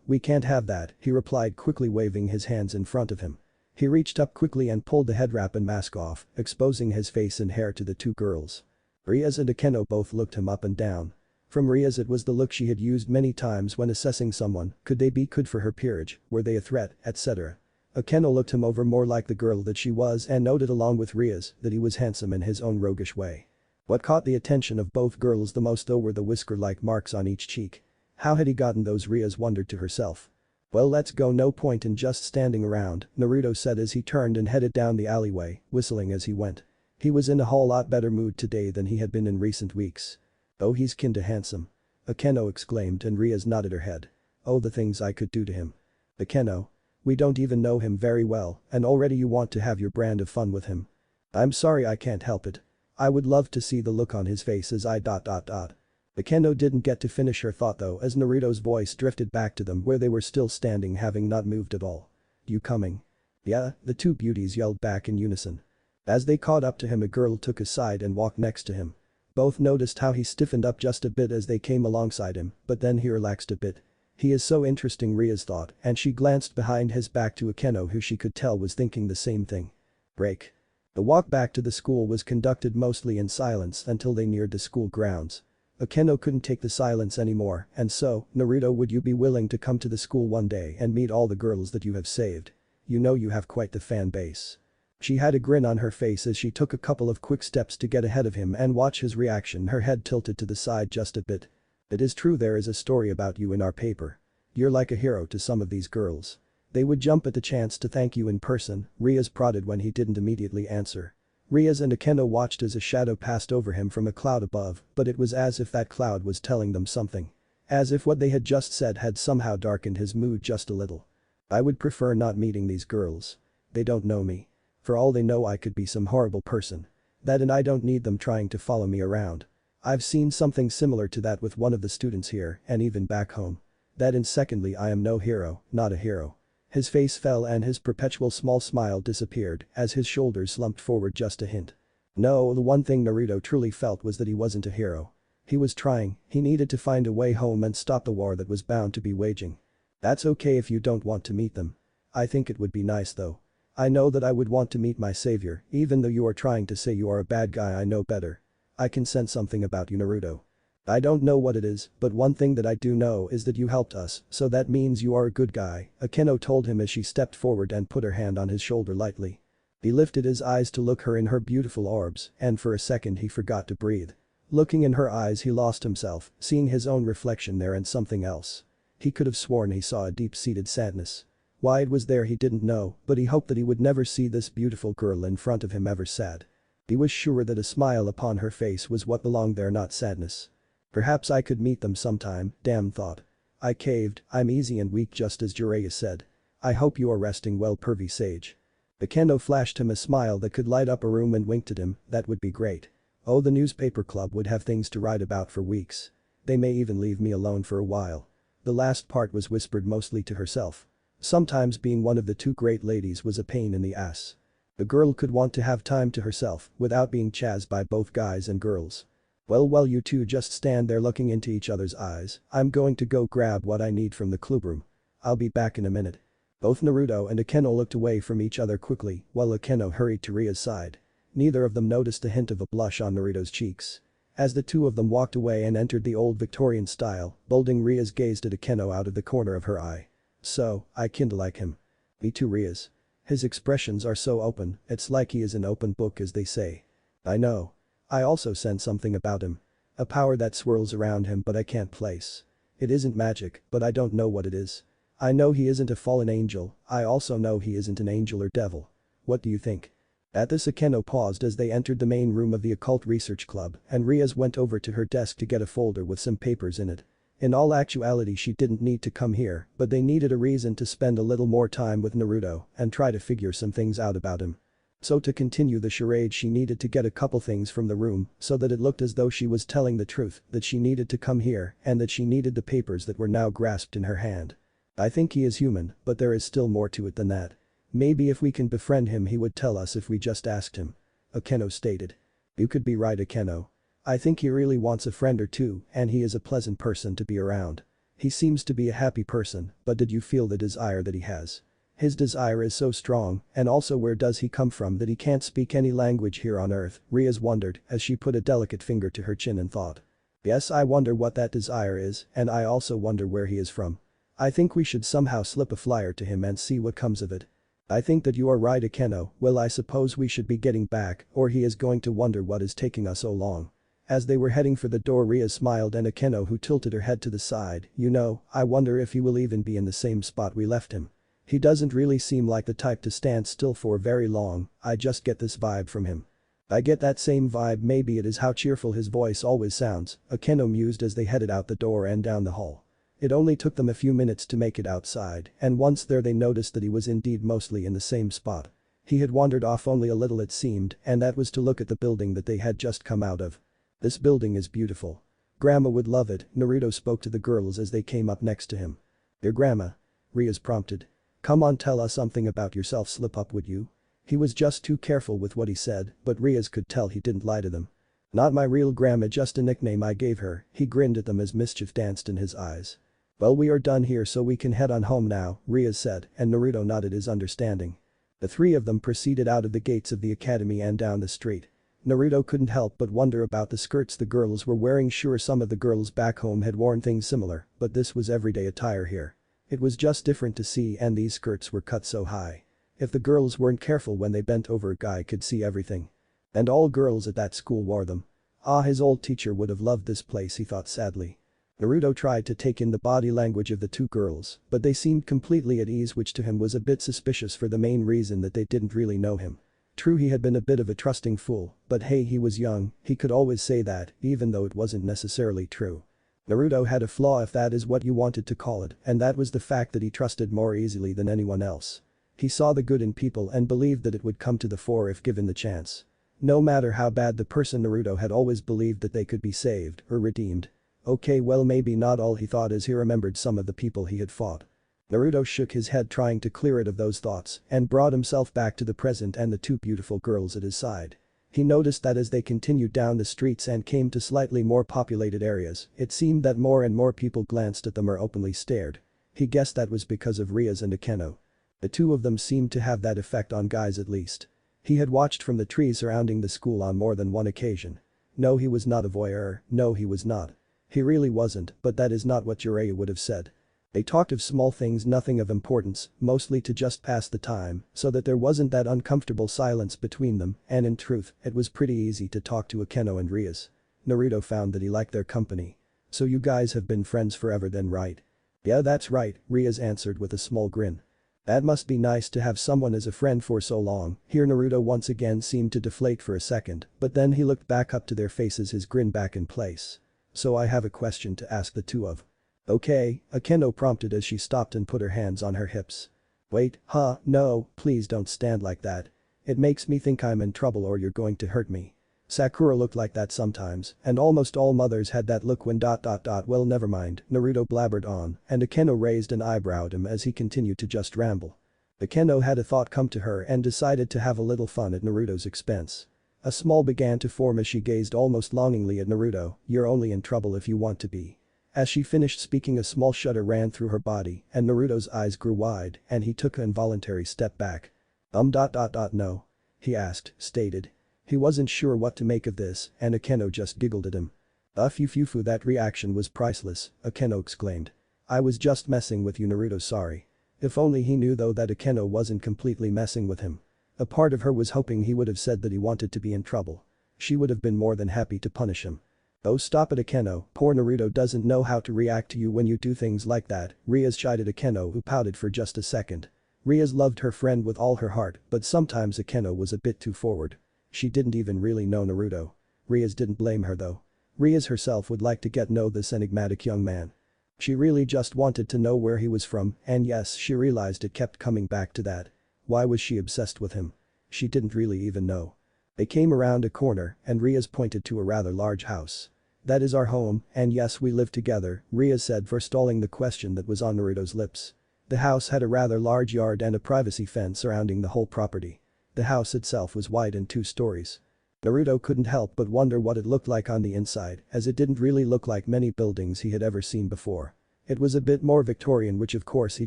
we can't have that, he replied quickly waving his hands in front of him. He reached up quickly and pulled the head wrap and mask off, exposing his face and hair to the two girls. Riaz and Akeno both looked him up and down. From Riaz it was the look she had used many times when assessing someone, could they be good for her peerage, were they a threat, etc. Akeno looked him over more like the girl that she was and noted along with Riaz that he was handsome in his own roguish way. What caught the attention of both girls the most though were the whisker-like marks on each cheek. How had he gotten those, Riaz wondered to herself. Well, let's go, no point in just standing around, Naruto said as he turned and headed down the alleyway, whistling as he went. He was in a whole lot better mood today than he had been in recent weeks. Oh, he's kin to handsome. Akeno exclaimed and Riaz nodded her head. Oh, the things I could do to him. Akeno. We don't even know him very well and already you want to have your brand of fun with him. I'm sorry I can't help it. I would love to see the look on his face as Akeno didn't get to finish her thought though as Naruto's voice drifted back to them where they were still standing having not moved at all. You coming? Yeah, the two beauties yelled back in unison. As they caught up to him a girl took his side and walked next to him. Both noticed how he stiffened up just a bit as they came alongside him, but then he relaxed a bit. He is so interesting, Riaz thought, and she glanced behind his back to Akeno who she could tell was thinking the same thing. Break. The walk back to the school was conducted mostly in silence until they neared the school grounds. Akeno couldn't take the silence anymore and so, Naruto, would you be willing to come to the school one day and meet all the girls that you have saved? You know you have quite the fan base. She had a grin on her face as she took a couple of quick steps to get ahead of him and watch his reaction, her head tilted to the side just a bit. It is true there is a story about you in our paper. You're like a hero to some of these girls. They would jump at the chance to thank you in person, Riaz prodded when he didn't immediately answer. Riaz and Akeno watched as a shadow passed over him from a cloud above, but it was as if that cloud was telling them something. As if what they had just said had somehow darkened his mood just a little. I would prefer not meeting these girls. They don't know me. For all they know I could be some horrible person. That and I don't need them trying to follow me around. I've seen something similar to that with one of the students here and even back home. That and secondly I am no hero, not a hero. His face fell and his perpetual small smile disappeared as his shoulders slumped forward just a hint. No, the one thing Naruto truly felt was that he wasn't a hero. He was trying, he needed to find a way home and stop the war that was bound to be waging. That's okay if you don't want to meet them. I think it would be nice though. I know that I would want to meet my savior, even though you are trying to say you are a bad guy. I know better. I can sense something about you, Naruto. I don't know what it is, but one thing that I do know is that you helped us, so that means you are a good guy, Akeno told him as she stepped forward and put her hand on his shoulder lightly. He lifted his eyes to look her in her beautiful orbs, and for a second he forgot to breathe. Looking in her eyes he lost himself, seeing his own reflection there and something else. He could have sworn he saw a deep-seated sadness. Why it was there he didn't know, but he hoped that he would never see this beautiful girl in front of him ever sad. He was sure that a smile upon her face was what belonged there, not sadness. Perhaps I could meet them sometime, damn thought. I caved. I'm easy and weak just as Jiraiya said. I hope you are resting well, pervy sage. Akeno flashed him a smile that could light up a room and winked at him. That would be great. Oh, the newspaper club would have things to write about for weeks. They may even leave me alone for a while. The last part was whispered mostly to herself. Sometimes being one of the two great ladies was a pain in the ass. The girl could want to have time to herself without being chased by both guys and girls. Well, you two just stand there looking into each other's eyes. I'm going to go grab what I need from the clubroom. I'll be back in a minute. Both Naruto and Akeno looked away from each other quickly while Akeno hurried to Ria's side. Neither of them noticed a hint of a blush on Naruto's cheeks. As the two of them walked away and entered the old Victorian style, Bolding Rias gazed at Akeno out of the corner of her eye. So, I kinda like him. Me too, Rias. His expressions are so open, it's like he is an open book, as they say. I know. I also sense something about him. A power that swirls around him, but I can't place. It isn't magic, but I don't know what it is. I know he isn't a fallen angel. I also know he isn't an angel or devil. What do you think? At this, Akeno paused as they entered the main room of the Occult Research Club, and Rias went over to her desk to get a folder with some papers in it. In all actuality, she didn't need to come here, but they needed a reason to spend a little more time with Naruto and try to figure some things out about him. So to continue the charade, she needed to get a couple things from the room so that it looked as though she was telling the truth, that she needed to come here and that she needed the papers that were now grasped in her hand. I think he is human, but there is still more to it than that. Maybe if we can befriend him he would tell us if we just asked him. Akeno stated. You could be right, Akeno. I think he really wants a friend or two, and he is a pleasant person to be around. He seems to be a happy person, but did you feel the desire that he has? His desire is so strong, and also where does he come from that he can't speak any language here on earth? Rias wondered as she put a delicate finger to her chin and thought. Yes, I wonder what that desire is, and I also wonder where he is from. I think we should somehow slip a flyer to him and see what comes of it. I think that you are right, Akeno. Well, I suppose we should be getting back, or he is going to wonder what is taking us so long. As they were heading for the door, Rias smiled and Akeno, who tilted her head to the side, you know, I wonder if he will even be in the same spot we left him. He doesn't really seem like the type to stand still for very long. I just get this vibe from him. I get that same vibe. Maybe it is how cheerful his voice always sounds, Akeno mused as they headed out the door and down the hall. It only took them a few minutes to make it outside, and once there they noticed that he was indeed mostly in the same spot. He had wandered off only a little, it seemed, and that was to look at the building that they had just come out of. This building is beautiful. Grandma would love it, Naruto spoke to the girls as they came up next to him. Your grandma? Rias prompted. Come on, tell us something about yourself, slip up, would you? He was just too careful with what he said, but Rias could tell he didn't lie to them. Not my real grandma, just a nickname I gave her, he grinned at them as mischief danced in his eyes. Well, we are done here so we can head on home now, Rias said, and Naruto nodded his understanding. The three of them proceeded out of the gates of the academy and down the street. Naruto couldn't help but wonder about the skirts the girls were wearing. Sure, some of the girls back home had worn things similar, but this was everyday attire here. It was just different to see, and these skirts were cut so high. If the girls weren't careful when they bent over, a guy could see everything. And all girls at that school wore them. Ah, his old teacher would have loved this place, he thought sadly. Naruto tried to take in the body language of the two girls, but they seemed completely at ease, which to him was a bit suspicious for the main reason that they didn't really know him. True, he had been a bit of a trusting fool, but hey, he was young, he could always say that, even though it wasn't necessarily true. Naruto had a flaw, if that is what you wanted to call it, and that was the fact that he trusted more easily than anyone else. He saw the good in people and believed that it would come to the fore if given the chance. No matter how bad the person, Naruto had always believed that they could be saved or redeemed. Okay, well, maybe not all, he thought as he remembered some of the people he had fought. Naruto shook his head, trying to clear it of those thoughts, and brought himself back to the present and the two beautiful girls at his side. He noticed that as they continued down the streets and came to slightly more populated areas, it seemed that more and more people glanced at them or openly stared. He guessed that was because of Rias and Akeno. The two of them seemed to have that effect on guys at least. He had watched from the trees surrounding the school on more than one occasion. No, he was not a voyeur, no he was not. He really wasn't, but that is not what Jiraiya would have said. They talked of small things, nothing of importance, mostly to just pass the time, so that there wasn't that uncomfortable silence between them, and in truth, it was pretty easy to talk to Akeno and Rias. Naruto found that he liked their company. So you guys have been friends forever then, right? Yeah, that's right, Rias answered with a small grin. That must be nice to have someone as a friend for so long. Here Naruto once again seemed to deflate for a second, but then he looked back up to their faces, his grin back in place. So I have a question to ask the two of. Okay, Akeno prompted as she stopped and put her hands on her hips. Wait, no, please don't stand like that. It makes me think I'm in trouble or you're going to hurt me. Sakura looked like that sometimes, and almost all mothers had that look when ... Well, never mind, Naruto blabbered on, and Akeno raised an eyebrow at him as he continued to just ramble. Akeno had a thought come to her and decided to have a little fun at Naruto's expense. A smile began to form as she gazed almost longingly at Naruto. You're only in trouble if you want to be. As she finished speaking, a small shudder ran through her body and Naruto's eyes grew wide and he took an involuntary step back. No? He asked, stated. He wasn't sure what to make of this and Akeno just giggled at him. Fufu, that reaction was priceless, Akeno exclaimed. I was just messing with you, Naruto, sorry. If only he knew though that Akeno wasn't completely messing with him. A part of her was hoping he would have said that he wanted to be in trouble. She would have been more than happy to punish him. Oh, stop it, Akeno, poor Naruto doesn't know how to react to you when you do things like that, Rias chided Akeno, who pouted for just a second. Rias loved her friend with all her heart, but sometimes Akeno was a bit too forward. She didn't even really know Naruto. Rias didn't blame her though. Rias herself would like to get to know this enigmatic young man. She really just wanted to know where he was from, and yes, she realized it kept coming back to that. Why was she obsessed with him? She didn't really even know. They came around a corner and Rias pointed to a rather large house. That is our home, and yes, we live together, Rias said, forestalling the question that was on Naruto's lips. The house had a rather large yard and a privacy fence surrounding the whole property. The house itself was wide and 2 stories. Naruto couldn't help but wonder what it looked like on the inside, as it didn't really look like many buildings he had ever seen before. It was a bit more Victorian, which of course he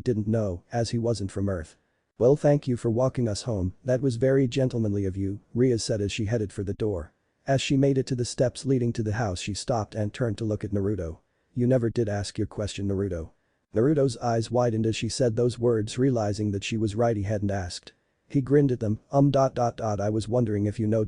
didn't know, as he wasn't from Earth. Well, thank you for walking us home, that was very gentlemanly of you, Rias said as she headed for the door. As she made it to the steps leading to the house, she stopped and turned to look at Naruto. You never did ask your question, Naruto. Naruto's eyes widened as she said those words, realizing that she was right, he hadn't asked. He grinned at them, I was wondering if you know ...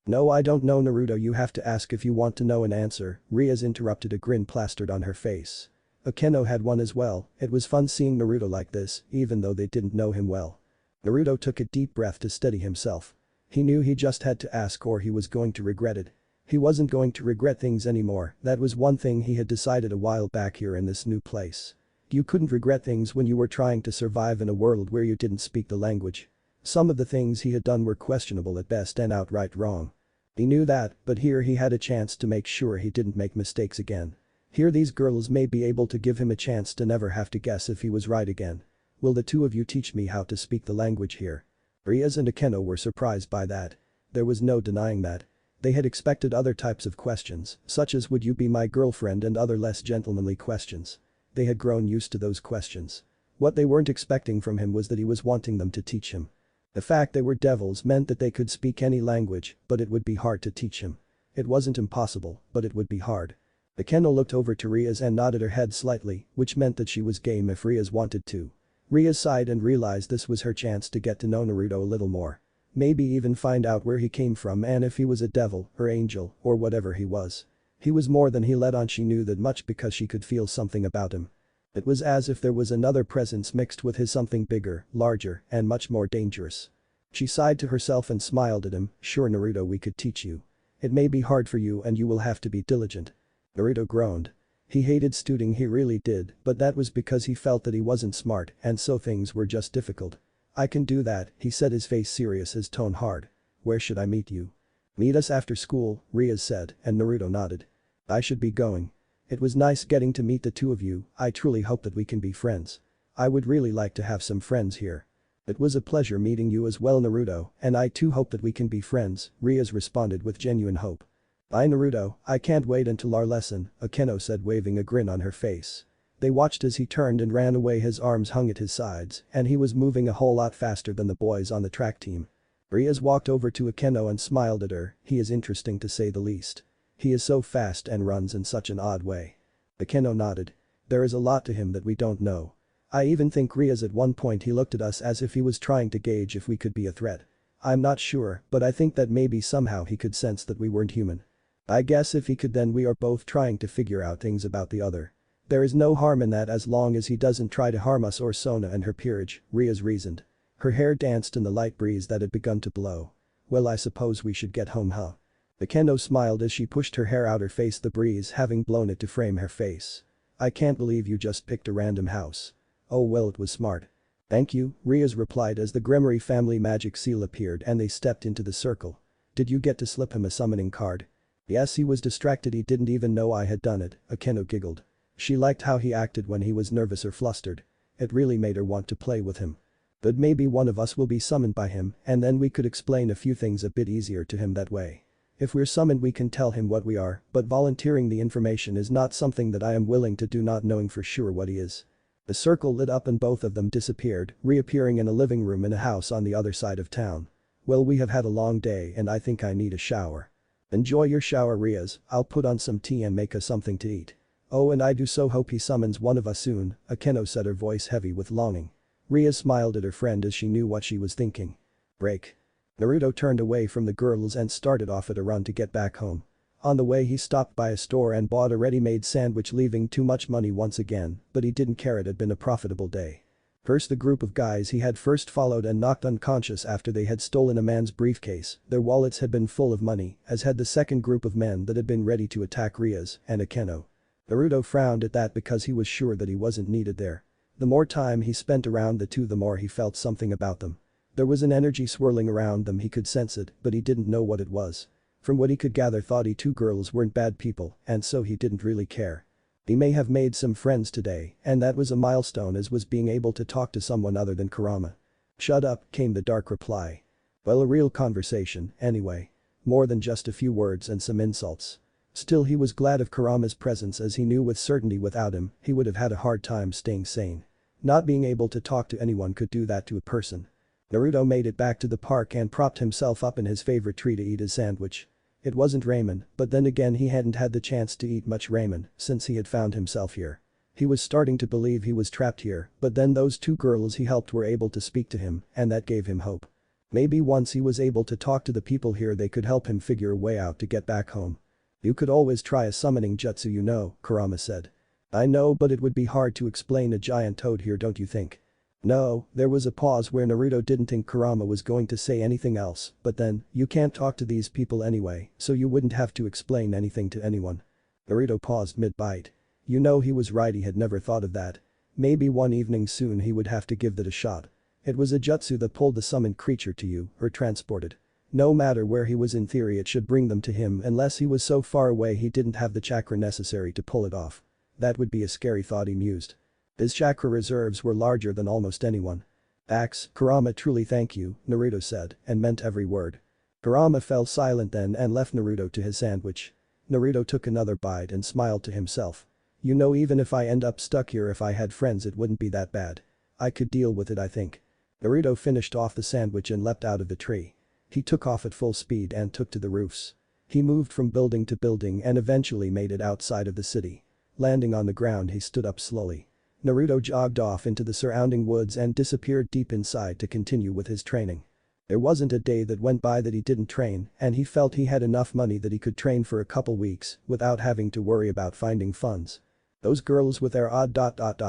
No, I don't know, Naruto, you have to ask if you want to know an answer, Rias interrupted, a grin plastered on her face. Akeno had one as well. It was fun seeing Naruto like this, even though they didn't know him well. Naruto took a deep breath to steady himself. He knew he just had to ask or he was going to regret it. He wasn't going to regret things anymore, that was one thing he had decided a while back here in this new place. You couldn't regret things when you were trying to survive in a world where you didn't speak the language. Some of the things he had done were questionable at best and outright wrong. He knew that, but here he had a chance to make sure he didn't make mistakes again. Here these girls may be able to give him a chance to never have to guess if he was right again. Will the two of you teach me how to speak the language here? Rias and Akeno were surprised by that. There was no denying that. They had expected other types of questions, such as would you be my girlfriend and other less gentlemanly questions. They had grown used to those questions. What they weren't expecting from him was that he was wanting them to teach him. The fact they were devils meant that they could speak any language, but it would be hard to teach him. It wasn't impossible, but it would be hard. Akeno looked over to Rias and nodded her head slightly, which meant that she was game if Rias wanted to. Rias sighed and realized this was her chance to get to know Naruto a little more. Maybe even find out where he came from and if he was a devil or angel or whatever he was. He was more than he let on, she knew that much because she could feel something about him. It was as if there was another presence mixed with his, something bigger, larger, and much more dangerous. She sighed to herself and smiled at him, sure Naruto, we could teach you. It may be hard for you and you will have to be diligent. Naruto groaned. He hated studying, he really did, but that was because he felt that he wasn't smart and so things were just difficult. I can do that, he said, his face serious, his tone hard. Where should I meet you? Meet us after school, Rias said, and Naruto nodded. I should be going. It was nice getting to meet the two of you, I truly hope that we can be friends. I would really like to have some friends here. It was a pleasure meeting you as well, Naruto, and I too hope that we can be friends, Rias responded with genuine hope. Bye Naruto, I can't wait until our lesson, Akeno said, waving a grin on her face. They watched as he turned and ran away, his arms hung at his sides, and he was moving a whole lot faster than the boys on the track team. Riaz walked over to Akeno and smiled at her. He is interesting to say the least. He is so fast and runs in such an odd way. Akeno nodded. There is a lot to him that we don't know. I even think Riaz at one point he looked at us as if he was trying to gauge if we could be a threat. I'm not sure, but I think that maybe somehow he could sense that we weren't human. I guess if he could, then we are both trying to figure out things about the other. There is no harm in that as long as he doesn't try to harm us or Sona and her peerage, Riaz reasoned. Her hair danced in the light breeze that had begun to blow. Well, I suppose we should get home, huh? Akeno smiled as she pushed her hair out her face, the breeze having blown it to frame her face. I can't believe you just picked a random house. Oh well, it was smart. Thank you, Riaz replied as the Gremory family magic seal appeared and they stepped into the circle. Did you get to slip him a summoning card? Yes, he was distracted, he didn't even know I had done it, Akeno giggled. She liked how he acted when he was nervous or flustered. It really made her want to play with him. But maybe one of us will be summoned by him and then we could explain a few things a bit easier to him that way. If we're summoned we can tell him what we are, but volunteering the information is not something that I am willing to do, not knowing for sure what he is. The circle lit up and both of them disappeared, reappearing in a living room in a house on the other side of town. Well, we have had a long day and I think I need a shower. Enjoy your shower, Riaz. I'll put on some tea and make us something to eat. Oh, and I do so hope he summons one of us soon, Akeno said, her voice heavy with longing. Riaz smiled at her friend as she knew what she was thinking. Break. Naruto turned away from the girls and started off at a run to get back home. On the way he stopped by a store and bought a ready-made sandwich, leaving too much money once again, but he didn't care, it had been a profitable day. First, the group of guys he had first followed and knocked unconscious after they had stolen a man's briefcase, their wallets had been full of money, as had the second group of men that had been ready to attack Riaz and Akeno. Naruto frowned at that because he was sure that he wasn't needed there. The more time he spent around the two, the more he felt something about them. There was an energy swirling around them, he could sense it, but he didn't know what it was. From what he could gather, thought he two girls weren't bad people, and so he didn't really care. He may have made some friends today, and that was a milestone, as was being able to talk to someone other than Kurama. Shut up, came the dark reply. Well, a real conversation, anyway. More than just a few words and some insults. Still, he was glad of Kurama's presence, as he knew with certainty without him, he would have had a hard time staying sane. Not being able to talk to anyone could do that to a person. Naruto made it back to the park and propped himself up in his favorite tree to eat his sandwich. It wasn't ramen, but then again he hadn't had the chance to eat much ramen since he had found himself here. He was starting to believe he was trapped here, but then those two girls he helped were able to speak to him, and that gave him hope. Maybe once he was able to talk to the people here, they could help him figure a way out to get back home. You could always try a summoning jutsu, you know, Kurama said. I know, but it would be hard to explain a giant toad here, don't you think? No, there was a pause where Naruto didn't think Kurama was going to say anything else, but then, you can't talk to these people anyway, so you wouldn't have to explain anything to anyone. Naruto paused mid-bite. You know, he was right, he had never thought of that. Maybe one evening soon he would have to give that a shot. It was a jutsu that pulled the summoned creature to you, or transported. No matter where he was, in theory it should bring them to him, unless he was so far away he didn't have the chakra necessary to pull it off. That would be a scary thought, he mused. His chakra reserves were larger than almost anyone. Axe, Kurama, truly thank you, Naruto said, and meant every word. Kurama fell silent then and left Naruto to his sandwich. Naruto took another bite and smiled to himself. You know, even if I end up stuck here, if I had friends it wouldn't be that bad. I could deal with it, I think. Naruto finished off the sandwich and leapt out of the tree. He took off at full speed and took to the roofs. He moved from building to building and eventually made it outside of the city. Landing on the ground, he stood up slowly. Naruto jogged off into the surrounding woods and disappeared deep inside to continue with his training. There wasn't a day that went by that he didn't train, and he felt he had enough money that he could train for a couple weeks without having to worry about finding funds. Those girls with their odd ...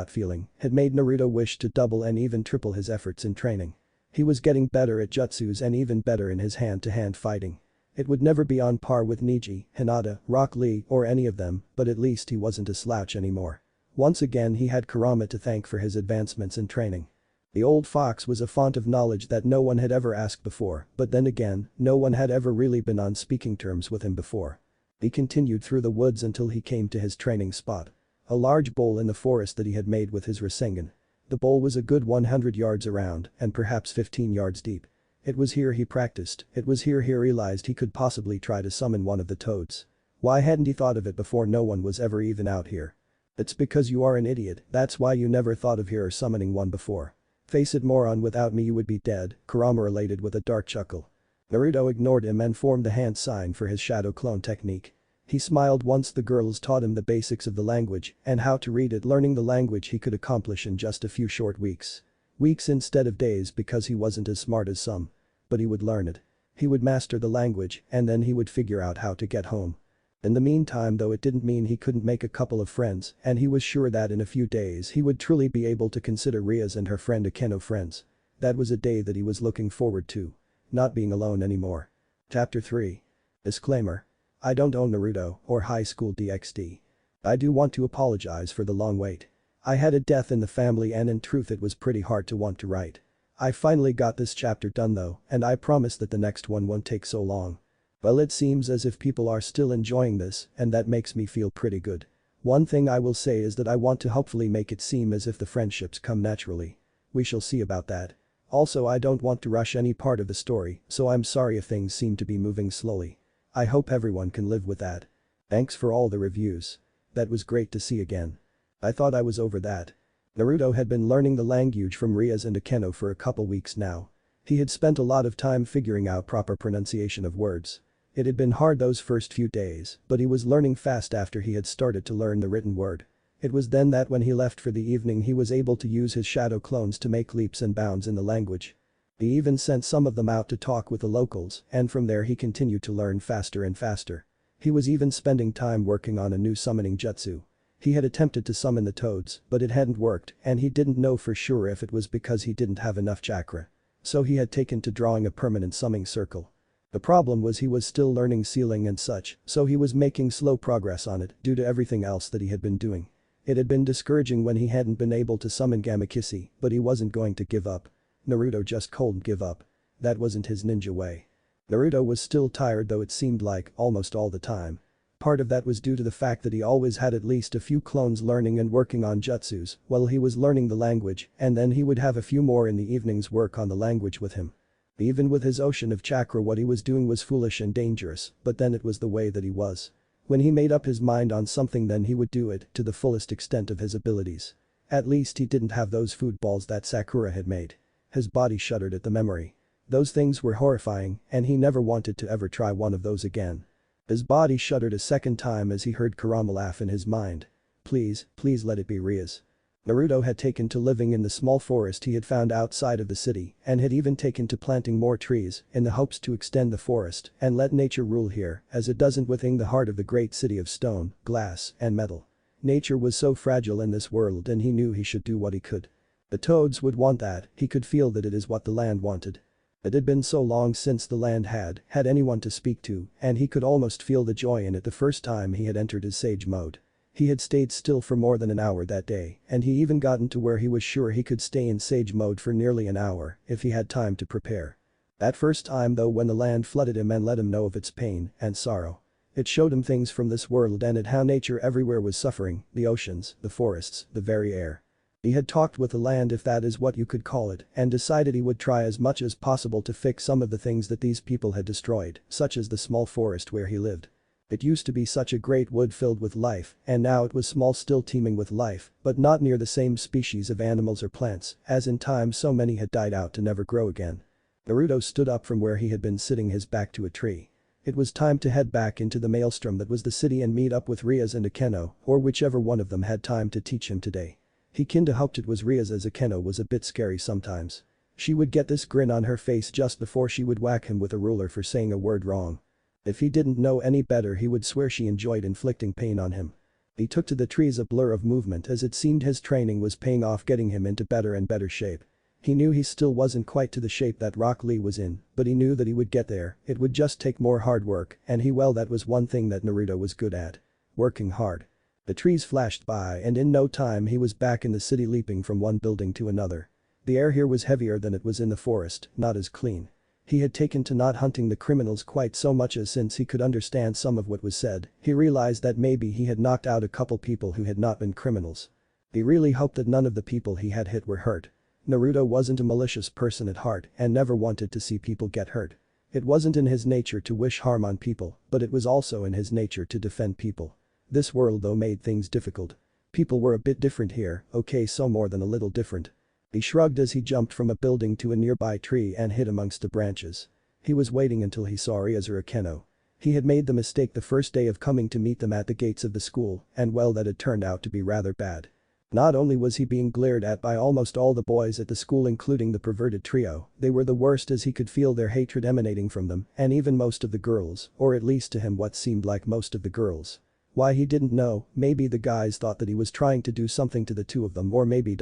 feeling had made Naruto wish to double and even triple his efforts in training. He was getting better at jutsus and even better in his hand-to-hand fighting. It would never be on par with Neji, Hinata, Rock Lee, or any of them, but at least he wasn't a slouch anymore. Once again he had Kurama to thank for his advancements in training. The old fox was a font of knowledge that no one had ever asked before, but then again, no one had ever really been on speaking terms with him before. He continued through the woods until he came to his training spot. A large bowl in the forest that he had made with his Rasengan. The bowl was a good 100 yards around and perhaps 15 yards deep. It was here he practiced, it was here he realized he could possibly try to summon one of the toads. Why hadn't he thought of it before? No one was ever even out here. It's because you are an idiot, that's why you never thought of here or summoning one before. Face it, moron, without me you would be dead, Kurama related with a dark chuckle. Naruto ignored him and formed the hand sign for his shadow clone technique. He smiled once the girls taught him the basics of the language and how to read it, learning the language he could accomplish in just a few short weeks. Weeks instead of days because he wasn't as smart as some. But he would learn it. He would master the language and then he would figure out how to get home. In the meantime though, it didn't mean he couldn't make a couple of friends, and he was sure that in a few days he would truly be able to consider Rias and her friend Akeno friends. That was a day that he was looking forward to. Not being alone anymore. Chapter 3. Disclaimer. I don't own Naruto or High School DxD. I do want to apologize for the long wait. I had a death in the family and in truth it was pretty hard to want to write. I finally got this chapter done though, and I promise that the next one won't take so long. Well, it seems as if people are still enjoying this, and that makes me feel pretty good. One thing I will say is that I want to hopefully make it seem as if the friendships come naturally. We shall see about that. Also, I don't want to rush any part of the story, so I'm sorry if things seem to be moving slowly. I hope everyone can live with that. Thanks for all the reviews. That was great to see again. I thought I was over that. Naruto had been learning the language from Rias and Akeno for a couple weeks now. He had spent a lot of time figuring out proper pronunciation of words. It had been hard those first few days, but he was learning fast after he had started to learn the written word. It was then that when he left for the evening he was able to use his shadow clones to make leaps and bounds in the language. He even sent some of them out to talk with the locals, and from there he continued to learn faster and faster. He was even spending time working on a new summoning jutsu. He had attempted to summon the toads, but it hadn't worked and he didn't know for sure if it was because he didn't have enough chakra. So he had taken to drawing a permanent summoning circle. The problem was he was still learning sealing and such, so he was making slow progress on it due to everything else that he had been doing. It had been discouraging when he hadn't been able to summon Gamakisi, but he wasn't going to give up. Naruto just couldn't give up. That wasn't his ninja way. Naruto was still tired though, it seemed like almost all the time. Part of that was due to the fact that he always had at least a few clones learning and working on jutsus while he was learning the language, and then he would have a few more in the evenings work on the language with him. Even with his ocean of chakra, what he was doing was foolish and dangerous, but then it was the way that he was. When he made up his mind on something, then he would do it to the fullest extent of his abilities. At least he didn't have those food balls that Sakura had made. His body shuddered at the memory. Those things were horrifying and he never wanted to ever try one of those again. His body shuddered a second time as he heard Kurama laugh in his mind. Please, please let it be Rias. Naruto had taken to living in the small forest he had found outside of the city and had even taken to planting more trees in the hopes to extend the forest and let nature rule here as it doesn't within the heart of the great city of stone, glass, and metal. Nature was so fragile in this world and he knew he should do what he could. The toads would want that, he could feel that it is what the land wanted. It had been so long since the land had anyone to speak to and he could almost feel the joy in it the first time he had entered his sage mode. He had stayed still for more than an hour that day, and he even gotten to where he was sure he could stay in sage mode for nearly an hour if he had time to prepare. That first time though, when the land flooded him and let him know of its pain and sorrow. It showed him things from this world and it how nature everywhere was suffering, the oceans, the forests, the very air. He had talked with the land, if that is what you could call it, and decided he would try as much as possible to fix some of the things that these people had destroyed, such as the small forest where he lived. It used to be such a great wood filled with life, and now it was small, still teeming with life, but not near the same species of animals or plants, as in time so many had died out to never grow again. Naruto stood up from where he had been sitting, his back to a tree. It was time to head back into the maelstrom that was the city and meet up with Rias and Akeno, or whichever one of them had time to teach him today. He kinda hoped it was Rias, as Akeno was a bit scary sometimes. She would get this grin on her face just before she would whack him with a ruler for saying a word wrong. If he didn't know any better, he would swear she enjoyed inflicting pain on him. He took to the trees a blur of movement as it seemed his training was paying off, getting him into better and better shape. He knew he still wasn't quite to the shape that Rock Lee was in, but he knew that he would get there. It would just take more hard work, and that was one thing that Naruto was good at. Working hard. The trees flashed by and in no time he was back in the city, leaping from one building to another. The air here was heavier than it was in the forest, not as clean. He had taken to not hunting the criminals quite so much, as since he could understand some of what was said, he realized that maybe he had knocked out a couple people who had not been criminals. He really hoped that none of the people he had hit were hurt. Naruto wasn't a malicious person at heart and never wanted to see people get hurt. It wasn't in his nature to wish harm on people, but it was also in his nature to defend people. This world though made things difficult. People were a bit different here, okay, so more than a little different. He shrugged as he jumped from a building to a nearby tree and hid amongst the branches. He was waiting until he saw Ria's Akeno. He had made the mistake the first day of coming to meet them at the gates of the school, and well, that had turned out to be rather bad. Not only was he being glared at by almost all the boys at the school including the perverted trio, they were the worst as he could feel their hatred emanating from them, and even most of the girls, or at least to him what seemed like most of the girls. Why, he didn't know, maybe the guys thought that he was trying to do something to the two of them or maybe.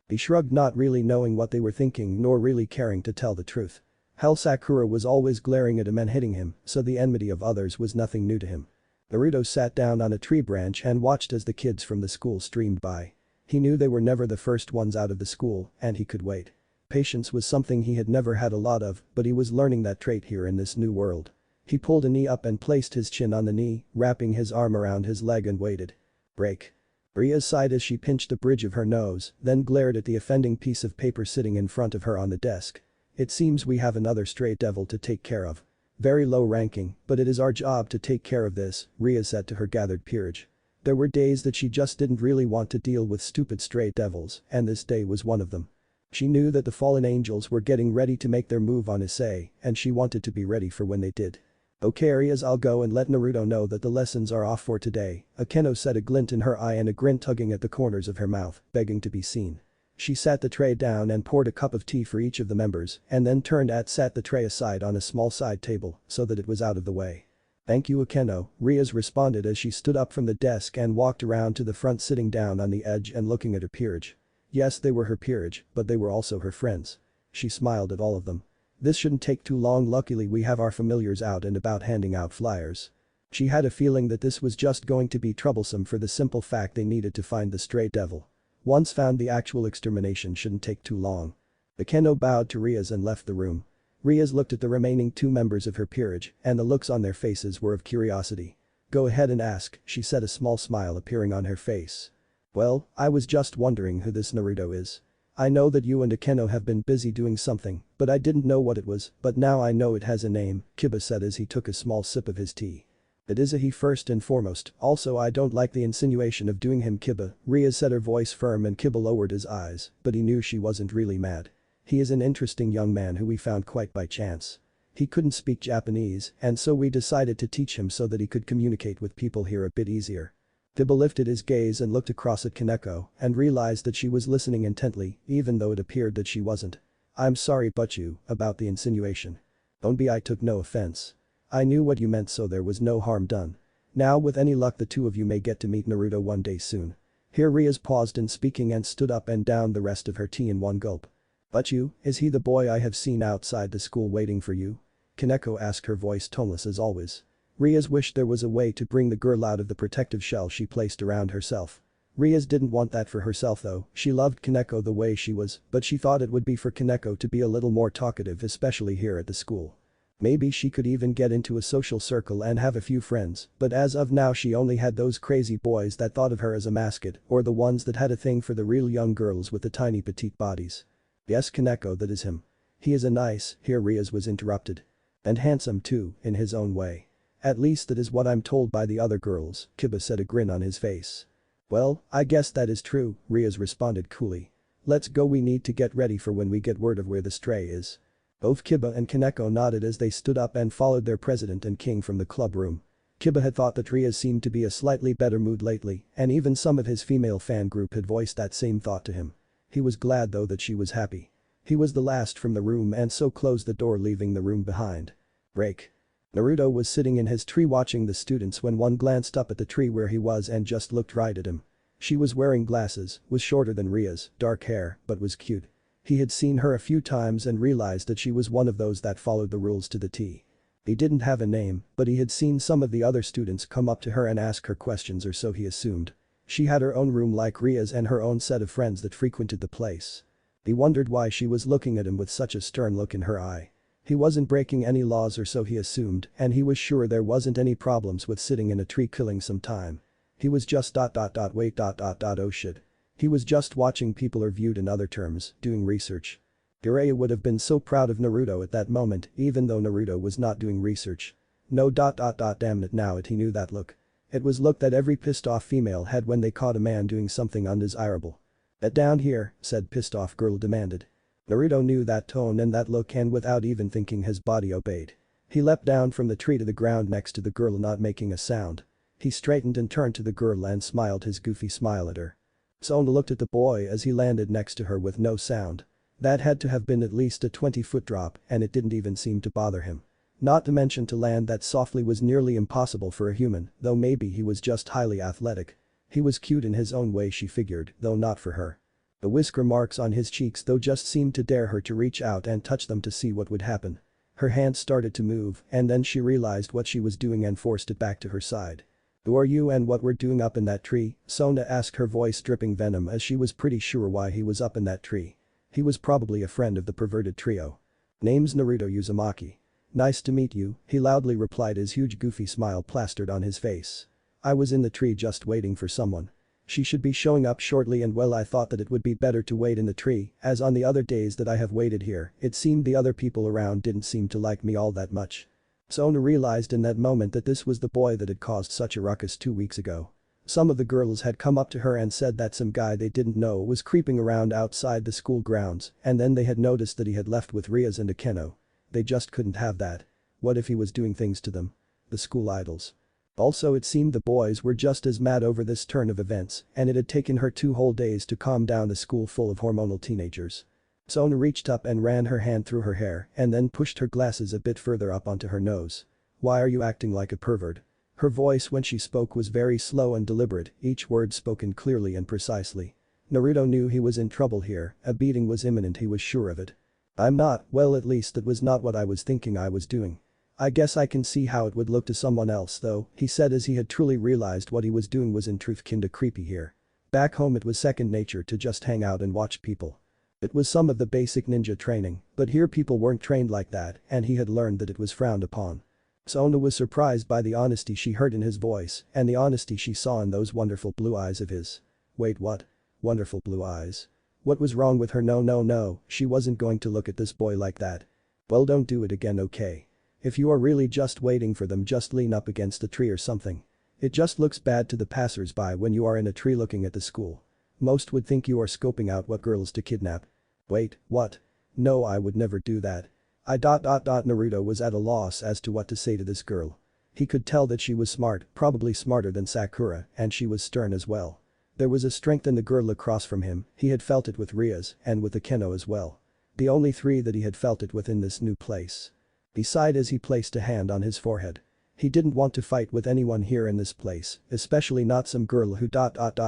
He shrugged, not really knowing what they were thinking nor really caring to tell the truth. Hell, Sakura was always glaring at him and hitting him, so the enmity of others was nothing new to him. Naruto sat down on a tree branch and watched as the kids from the school streamed by. He knew they were never the first ones out of the school, and he could wait. Patience was something he had never had a lot of, but he was learning that trait here in this new world. He pulled a knee up and placed his chin on the knee, wrapping his arm around his leg and waited. Break. Ria sighed as she pinched the bridge of her nose, then glared at the offending piece of paper sitting in front of her on the desk. It seems we have another stray devil to take care of. Very low ranking, but it is our job to take care of this, Ria said to her gathered peerage. There were days that she just didn't really want to deal with stupid stray devils, and this day was one of them. She knew that the fallen angels were getting ready to make their move on Issei, and she wanted to be ready for when they did. Okay Arias, I'll go and let Naruto know that the lessons are off for today, Akeno said, a glint in her eye and a grin tugging at the corners of her mouth, begging to be seen. She sat the tray down and poured a cup of tea for each of the members and then sat the tray aside on a small side table so that it was out of the way. Thank you Akeno, Rias responded as she stood up from the desk and walked around to the front, sitting down on the edge and looking at her peerage. Yes, they were her peerage, but they were also her friends. She smiled at all of them. This shouldn't take too long, luckily we have our familiars out and about handing out flyers. She had a feeling that this was just going to be troublesome for the simple fact they needed to find the stray devil. Once found, the actual extermination shouldn't take too long. Akeno bowed to Rias and left the room. Rias looked at the remaining two members of her peerage, and the looks on their faces were of curiosity. Go ahead and ask, she said, a small smile appearing on her face. Well, I was just wondering who this Naruto is. I know that you and Akeno have been busy doing something, but I didn't know what it was, but now I know it has a name, Kiba said as he took a small sip of his tea. It is a he first and foremost, also I don't like the insinuation of doing him Kiba, Ria said, her voice firm, and Kiba lowered his eyes, but he knew she wasn't really mad. He is an interesting young man who we found quite by chance. He couldn't speak Japanese, and so we decided to teach him so that he could communicate with people here a bit easier. Kiba lifted his gaze and looked across at Kaneko and realized that she was listening intently, even though it appeared that she wasn't. I'm sorry but about the insinuation. Don't be, I took no offense. I knew what you meant, so there was no harm done. Now with any luck the two of you may get to meet Naruto one day soon. Here Rias paused in speaking and stood up and downed the rest of her tea in one gulp. But is he the boy I have seen outside the school waiting for you? Kaneko asked, her voice toneless as always. Rias wished there was a way to bring the girl out of the protective shell she placed around herself. Rias didn't want that for herself though, she loved Kaneko the way she was, but she thought it would be for Kaneko to be a little more talkative, especially here at the school. Maybe she could even get into a social circle and have a few friends, but as of now she only had those crazy boys that thought of her as a mascot, or the ones that had a thing for the real young girls with the tiny petite bodies. Yes Kaneko, that is him. He is a nice, here Rias was interrupted. And handsome too, in his own way. At least that is what I'm told by the other girls, Kiba said, a grin on his face. Well, I guess that is true, Rias responded coolly. Let's go, we need to get ready for when we get word of where the stray is. Both Kiba and Kaneko nodded as they stood up and followed their president and king from the club room. Kiba had thought that Rias seemed to be a slightly better mood lately, and even some of his female fan group had voiced that same thought to him. He was glad though that she was happy. He was the last from the room and so closed the door, leaving the room behind. Break. Naruto was sitting in his tree watching the students when one glanced up at the tree where he was and just looked right at him. She was wearing glasses, was shorter than Rias, dark hair, but was cute. He had seen her a few times and realized that she was one of those that followed the rules to the T. He didn't have a name, but he had seen some of the other students come up to her and ask her questions, or so he assumed. She had her own room like Ria's and her own set of friends that frequented the place. He wondered why she was looking at him with such a stern look in her eye. He wasn't breaking any laws, or so he assumed, and he was sure there wasn't any problems with sitting in a tree killing some time. He was just oh shit. He was just watching people, or viewed in other terms, doing research. Jiraiya would have been so proud of Naruto at that moment, even though Naruto was not doing research. No. Damn it, now he knew that look. It was look that every pissed off female had when they caught a man doing something undesirable. "Get down here," said pissed off girl demanded. Naruto knew that tone and that look, and without even thinking his body obeyed. He leapt down from the tree to the ground next to the girl, not making a sound. He straightened and turned to the girl and smiled his goofy smile at her. Sona looked at the boy as he landed next to her with no sound. That had to have been at least a 20-foot drop, and it didn't even seem to bother him. Not to mention to land that softly was nearly impossible for a human, though maybe he was just highly athletic. He was cute in his own way, she figured, though not for her. The whisker marks on his cheeks though just seemed to dare her to reach out and touch them to see what would happen. Her hand started to move, and then she realized what she was doing and forced it back to her side. "Who are you and what we're doing up in that tree?" Sona asked, her voice dripping venom, as she was pretty sure why he was up in that tree. He was probably a friend of the perverted trio. "Name's Naruto Uzumaki." "Nice to meet you," he loudly replied, his huge goofy smile plastered on his face. "I was in the tree just waiting for someone. She should be showing up shortly, and well, I thought that it would be better to wait in the tree, as on the other days that I have waited here, it seemed the other people around didn't seem to like me all that much." Sona realized in that moment that this was the boy that had caused such a ruckus 2 weeks ago. Some of the girls had come up to her and said that some guy they didn't know was creeping around outside the school grounds, and then they had noticed that he had left with Rias and Akeno. They just couldn't have that. What if he was doing things to them? The school idols. Also, it seemed the boys were just as mad over this turn of events, and it had taken her 2 whole days to calm down a school full of hormonal teenagers. Sona reached up and ran her hand through her hair and then pushed her glasses a bit further up onto her nose. "Why are you acting like a pervert?" Her voice when she spoke was very slow and deliberate, each word spoken clearly and precisely. Naruto knew he was in trouble here, a beating was imminent, he was sure of it. "I'm not, well, at least that was not what I was thinking I was doing. I guess I can see how it would look to someone else though," he said, as he had truly realized what he was doing was in truth kinda creepy here. Back home it was second nature to just hang out and watch people. It was some of the basic ninja training, but here people weren't trained like that, and he had learned that it was frowned upon. Sona was surprised by the honesty she heard in his voice and the honesty she saw in those wonderful blue eyes of his. Wait, what? Wonderful blue eyes? What was wrong with her? No, she wasn't going to look at this boy like that. "Well, don't do it again, okay? If you are really just waiting for them, just lean up against a tree or something. It just looks bad to the passers-by when you are in a tree looking at the school. Most would think you are scoping out what girls to kidnap." "Wait, what? No, I would never do that. Naruto was at a loss as to what to say to this girl. He could tell that she was smart, probably smarter than Sakura, and she was stern as well. There was a strength in the girl across from him, he had felt it with Rias and with Akeno as well. The only 3 that he had felt it with in this new place. He sighed as he placed a hand on his forehead. He didn't want to fight with anyone here in this place, especially not some girl who.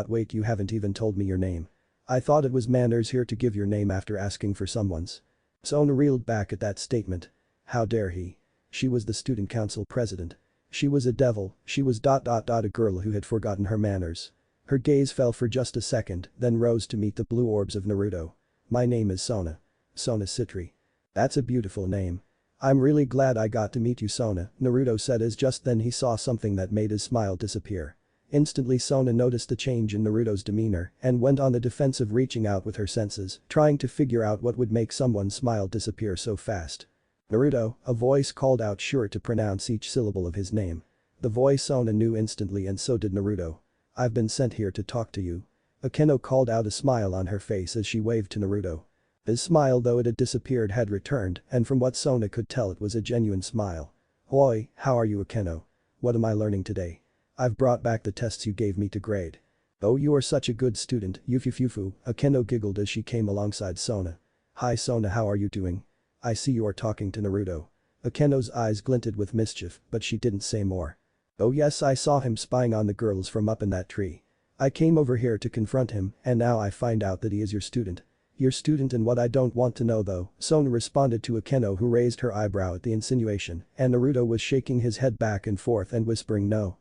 Wait, you haven't even told me your name. I thought it was manners here to give your name after asking for someone's. Sona reeled back at that statement. How dare he? She was the student council president. She was a devil, she was. A girl who had forgotten her manners. Her gaze fell for just a second, then rose to meet the blue orbs of Naruto. My name is Sona. Sona Citri. That's a beautiful name. I'm really glad I got to meet you, Sona, Naruto said, as just then he saw something that made his smile disappear. Instantly Sona noticed the change in Naruto's demeanor and went on the defensive, reaching out with her senses, trying to figure out what would make someone's smile disappear so fast. "Naruto," a voice called out, sure to pronounce each syllable of his name. The voice Sona knew instantly, and so did Naruto. "I've been sent here to talk to you." Akeno called out, a smile on her face as she waved to Naruto. His smile, though it had disappeared, had returned, and from what Sona could tell it was a genuine smile. "Oi, how are you, Akeno? What am I learning today? I've brought back the tests you gave me to grade." "Oh, you are such a good student, Yufufufu," Akeno giggled as she came alongside Sona. "Hi Sona, how are you doing? I see you are talking to Naruto." Akeno's eyes glinted with mischief, but she didn't say more. "Oh yes, I saw him spying on the girls from up in that tree. I came over here to confront him, and now I find out that he is your student." "Your student, and what I don't want to know though," Sona responded to Akeno, who raised her eyebrow at the insinuation, and Naruto was shaking his head back and forth and whispering no,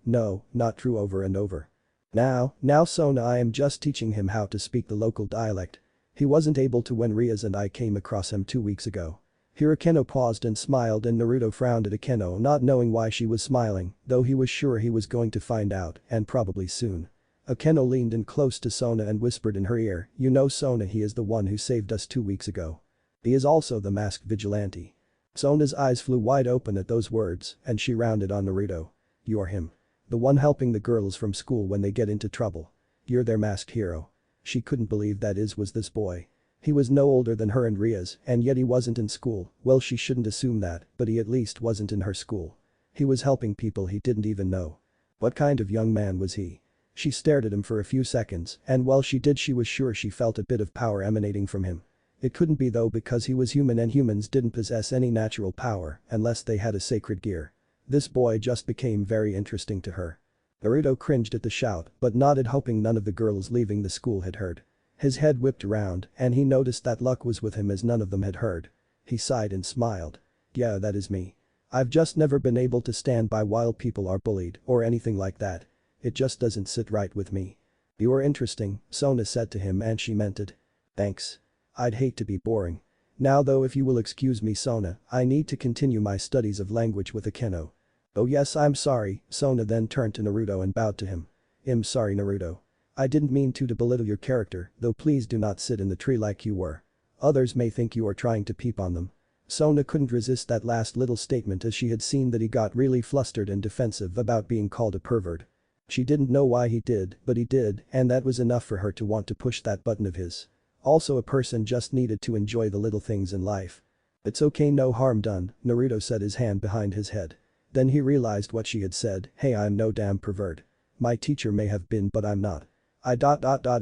not true over and over. Now Sona, I am just teaching him how to speak the local dialect. He wasn't able to when Rias and I came across him 2 weeks ago." Here Akeno paused and smiled, and Naruto frowned at Akeno, not knowing why she was smiling, though he was sure he was going to find out, and probably soon. Akeno leaned in close to Sona and whispered in her ear, "You know Sona, he is the one who saved us 2 weeks ago. He is also the masked vigilante." Sona's eyes flew wide open at those words, and she rounded on Naruto. "You are him. The one helping the girls from school when they get into trouble. You're their masked hero. She couldn't believe that was this boy. He was no older than her and Ria's, and yet he wasn't in school. Well, she shouldn't assume that, but he at least wasn't in her school. He was helping people he didn't even know. What kind of young man was he? She stared at him for a few seconds, and while she did, she was sure she felt a bit of power emanating from him. It couldn't be though, because he was human and humans didn't possess any natural power unless they had a sacred gear. This boy just became very interesting to her. Naruto cringed at the shout but nodded, hoping none of the girls leaving the school had heard. His head whipped around and he noticed that luck was with him as none of them had heard. He sighed and smiled. Yeah, that is me. I've just never been able to stand by while people are bullied or anything like that. It just doesn't sit right with me. You are interesting, Sona said to him, and she meant it. Thanks. I'd hate to be boring. Now though, if you will excuse me, Sona, I need to continue my studies of language with Akeno. Oh yes, I'm sorry. Sona then turned to Naruto and bowed to him. I'm sorry, Naruto. I didn't mean to belittle your character, though please do not sit in the tree like you were. Others may think you are trying to peep on them. Sona couldn't resist that last little statement, as she had seen that he got really flustered and defensive about being called a pervert. She didn't know why he did, but he did, and that was enough for her to want to push that button of his. Also, a person just needed to enjoy the little things in life. It's okay, no harm done, Naruto said, his hand behind his head. Then he realized what she had said. Hey, I'm no damn pervert. My teacher may have been, but I'm not.